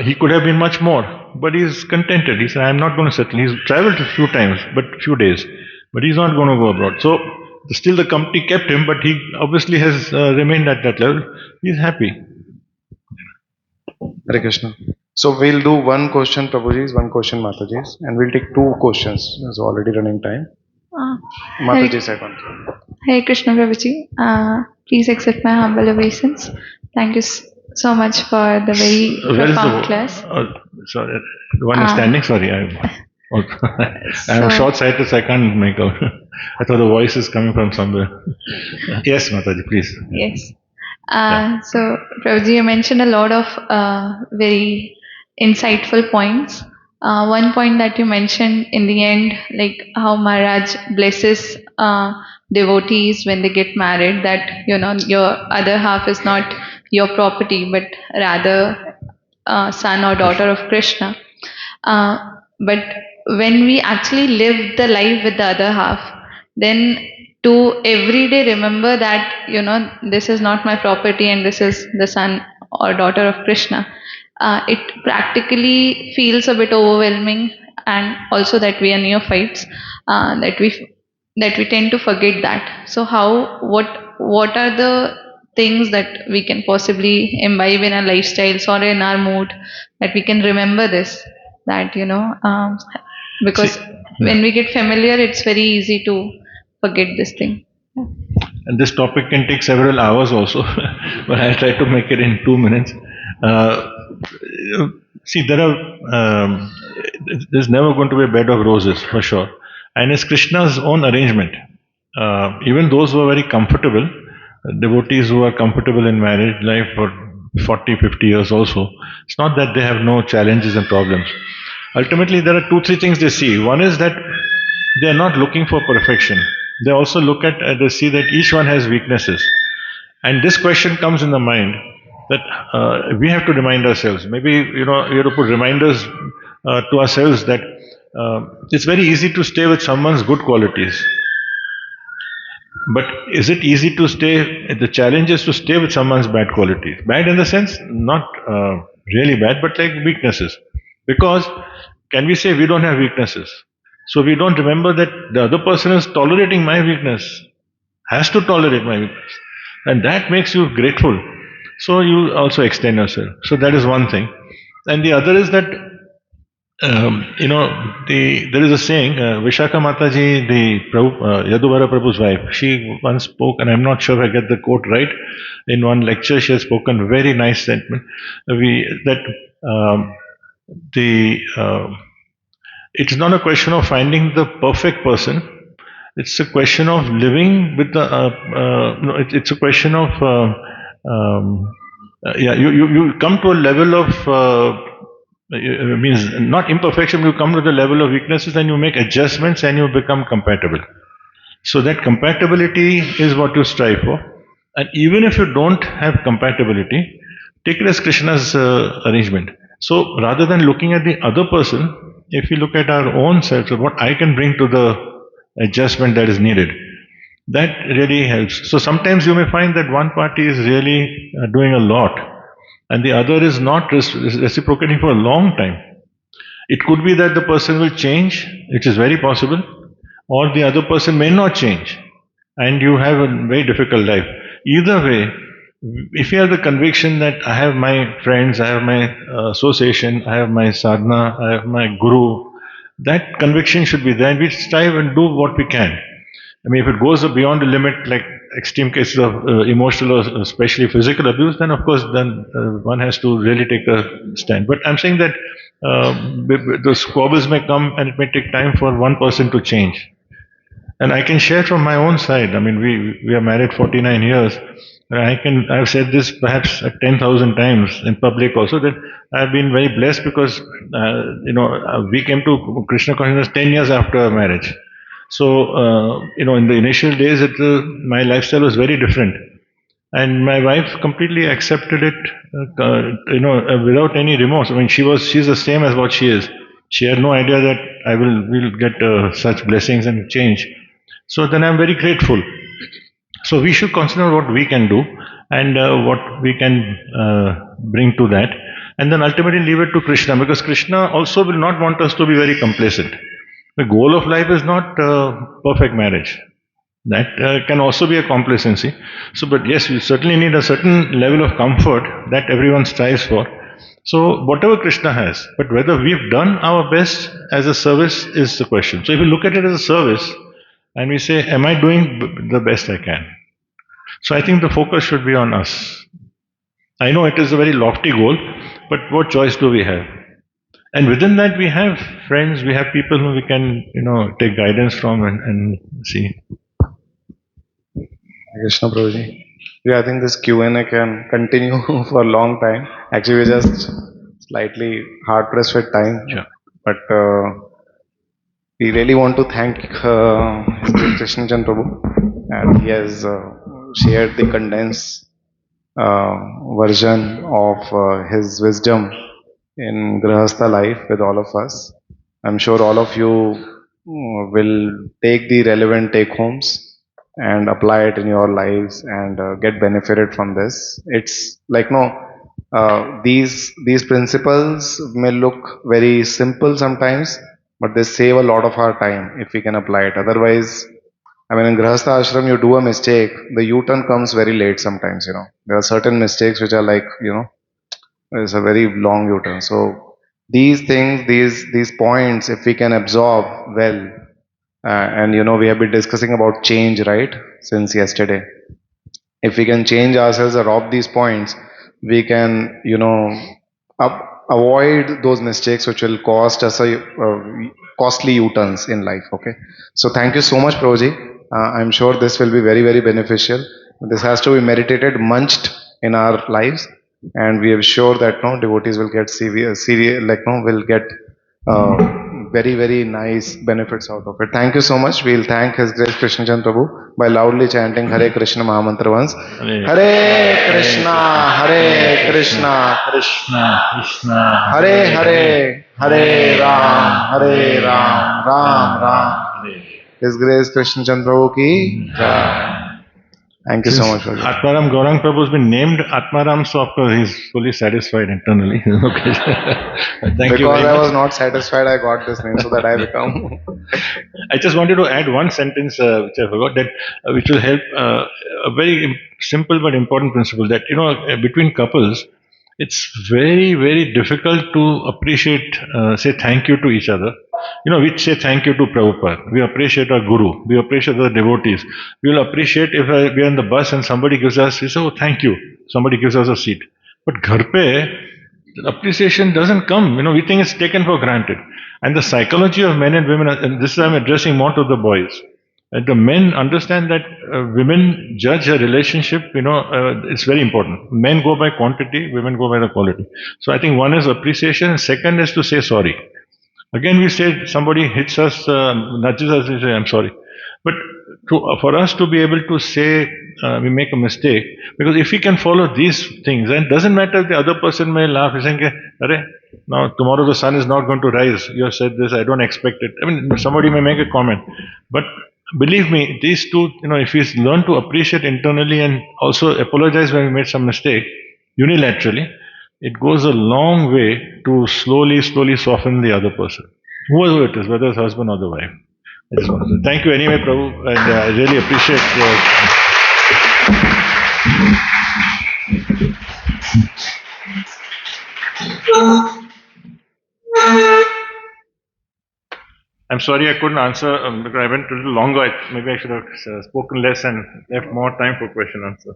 Speaker 2: He could have been much more, but he's contented. He said, "I'm not going to settle." He's traveled a few times, but few days, but he's not going to go abroad. So still, the company kept him, but he obviously has remained at that level. He's happy.
Speaker 1: Hare Krishna. So we'll do one question Prabhuji's, one question Mataji's, and we'll take two questions. It's already running time. Mataji second.
Speaker 4: Hare Krishna Prabhuji. Please accept my humble obeisance. Thank you so much for the very profound class.
Speaker 2: Sorry, the one is standing. Sorry, I'm short-sighted, so I can't make out. I thought the voice is coming from somewhere. Yes, Mataji, please.
Speaker 4: Yes. So, Prabhuji, you mentioned a lot of very insightful points. one point that you mentioned in the end, like how Maharaj blesses devotees when they get married, that your other half is not your property, but rather son or daughter of Krishna. But when we actually live the life with the other half, then to every day remember that this is not my property and this is the son or daughter of Krishna. It practically feels a bit overwhelming, and also that we are neophytes, that we tend to forget that. So what are the things that we can possibly imbibe in our lifestyles or in our mood, that we can remember this, that
Speaker 2: See,
Speaker 4: because when we get familiar, it's very easy to forget this thing.
Speaker 2: and this topic can take several hours also, but I'll try to make it in 2 minutes. Uh, See, there's never going to be a bed of roses for sure, and it's Krishna's own arrangement. Even those who are very comfortable, devotees who are comfortable in marriage life for 40, 50 years also, it's not that they have no challenges and problems. Ultimately, there are two, three things they see. One is that they are not looking for perfection. They also look at, they see that each one has weaknesses. And this question comes in the mind that we have to remind ourselves. Maybe, we have to put reminders to ourselves that it's very easy to stay with someone's good qualities. But is it easy to stay? The challenge is to stay with someone's bad qualities. Bad in the sense, not really bad, but like weaknesses. Because can we say we don't have weaknesses? So we don't remember that the other person is tolerating my weakness, has to tolerate my weakness. And that makes you grateful. So you also extend yourself. So that is one thing. And the other is that there is a saying, Vishaka Mataji, the Yaduvara Prabhu's wife, she once spoke, and I'm not sure if I get the quote right. In one lecture, she has spoken a very nice sentiment. It's not a question of finding the perfect person. It's a question of living with the. No, it's a question of. You come to a level of. Means not imperfection, you come to the level of weaknesses and you make adjustments and you become compatible. So that compatibility is what you strive for. And even if you don't have compatibility, take it as Krishna's arrangement. So rather than looking at the other person, if we look at our own self, so what I can bring to the adjustment that is needed, that really helps. So sometimes you may find that one party is really doing a lot and the other is not reciprocating for a long time. It could be that the person will change, which is very possible, or the other person may not change, and you have a very difficult life. Either way, if you have the conviction that I have my friends, I have my association, I have my sadhana, I have my guru, that conviction should be there, and we strive and do what we can. I mean, if it goes beyond the limit, like extreme cases of emotional or especially physical abuse, then of course, then one has to really take a stand. But I'm saying that the squabbles may come and it may take time for one person to change. And I can share from my own side. I mean, we are married 49 years. I've said this perhaps 10,000 times in public also, that I've been very blessed because we came to Krishna consciousness 10 years after marriage. So, in the initial days, my lifestyle was very different. And my wife completely accepted it, without any remorse. I mean, she's the same as what she is. She had no idea that will get such blessings and change. So then I'm very grateful. So we should consider what we can do and what we can bring to that. And then ultimately leave it to Krishna, because Krishna also will not want us to be very complacent. The goal of life is not perfect marriage. That can also be a complacency. So, but yes, we certainly need a certain level of comfort that everyone strives for. So, whatever Krishna has, but whether we've done our best as a service is the question. So, if we look at it as a service and we say, am I doing the best I can? So, I think the focus should be on us. I know it is a very lofty goal, but what choice do we have? And within that, we have friends, we have people who we can, take guidance from and see.
Speaker 1: Krishna Prabhuji. Yeah, I think this Q&A can continue for a long time. Actually, we're just slightly hard pressed with time.
Speaker 2: Sure.
Speaker 1: But we really want to thank His Grace Krishna Chandra Pr, and he has shared the condensed uh, version of his wisdom in Grahastha life with all of us. I'm sure all of you will take the relevant take homes and apply it in your lives and get benefited from this. It's like no, these principles may look very simple sometimes, but they save a lot of our time if we can apply it. Otherwise, I mean, in Grahastha ashram, you do a mistake, the U-turn comes very late sometimes. There are certain mistakes which are like it's a very long U-turn. So these things, these points, if we can absorb well, and we have been discussing about change, right, since yesterday. If we can change ourselves adopt these points, we can avoid those mistakes which will cost us a costly u-turns in life. Okay, so thank you so much, Proji. I'm sure this will be very very beneficial. This has to be meditated, munched in our lives, and we are sure that no devotees will get severe like no will get uh, very very nice benefits out of it. Thank you so much. We'll thank His Grace Krishna Chandra Prabhu by loudly chanting Hare Krishna Mahamantra once. Hare Krishna, Hare Krishna,
Speaker 2: Krishna, Krishna,
Speaker 1: Hare Hare, Hare Ram, Hare Ram, Ram Ram.
Speaker 2: Hare.
Speaker 1: His Grace Krishna Chandra Prabhu ki jai. Thank you so
Speaker 2: Since
Speaker 1: much for that.
Speaker 2: Atmaram Gaurang Prabhu has been named Atmaram, so of course he's fully satisfied internally. Okay. Thank you
Speaker 1: Because
Speaker 2: very
Speaker 1: I
Speaker 2: much.
Speaker 1: was not satisfied, I got this name so that I become.
Speaker 2: I just wanted to add one sentence which I forgot that which will help a very simple but important principle that between couples it's very difficult to appreciate say thank you to each other. We say thank you to Prabhupada. We appreciate our guru. We appreciate the devotees. We will appreciate if we are in the bus and somebody gives us, we say, oh, thank you. Somebody gives us a seat. But ghar pe, the appreciation doesn't come. We think it's taken for granted. And the psychology of men and women, and this I'm addressing more to the boys. The men understand that women judge a relationship, it's very important. Men go by quantity, women go by the quality. So I think one is appreciation, and second is to say sorry. Again, we say somebody hits us, nudges us, we say, I'm sorry. But for us to be able to say we make a mistake, because if we can follow these things, then it doesn't matter if the other person may laugh, he's saying, Arre, now tomorrow the sun is not going to rise. You have said this, I don't expect it. I mean, somebody may make a comment. But believe me, these two, if we learn to appreciate internally and also apologize when we made some mistake unilaterally, it goes a long way to slowly soften the other person, whoever it is, whether it's husband or the wife. I just want to say thank you anyway, Prabhu, and I really appreciate I'm sorry I couldn't answer because I went a little longer. Maybe I should have spoken less and left more time for question answer.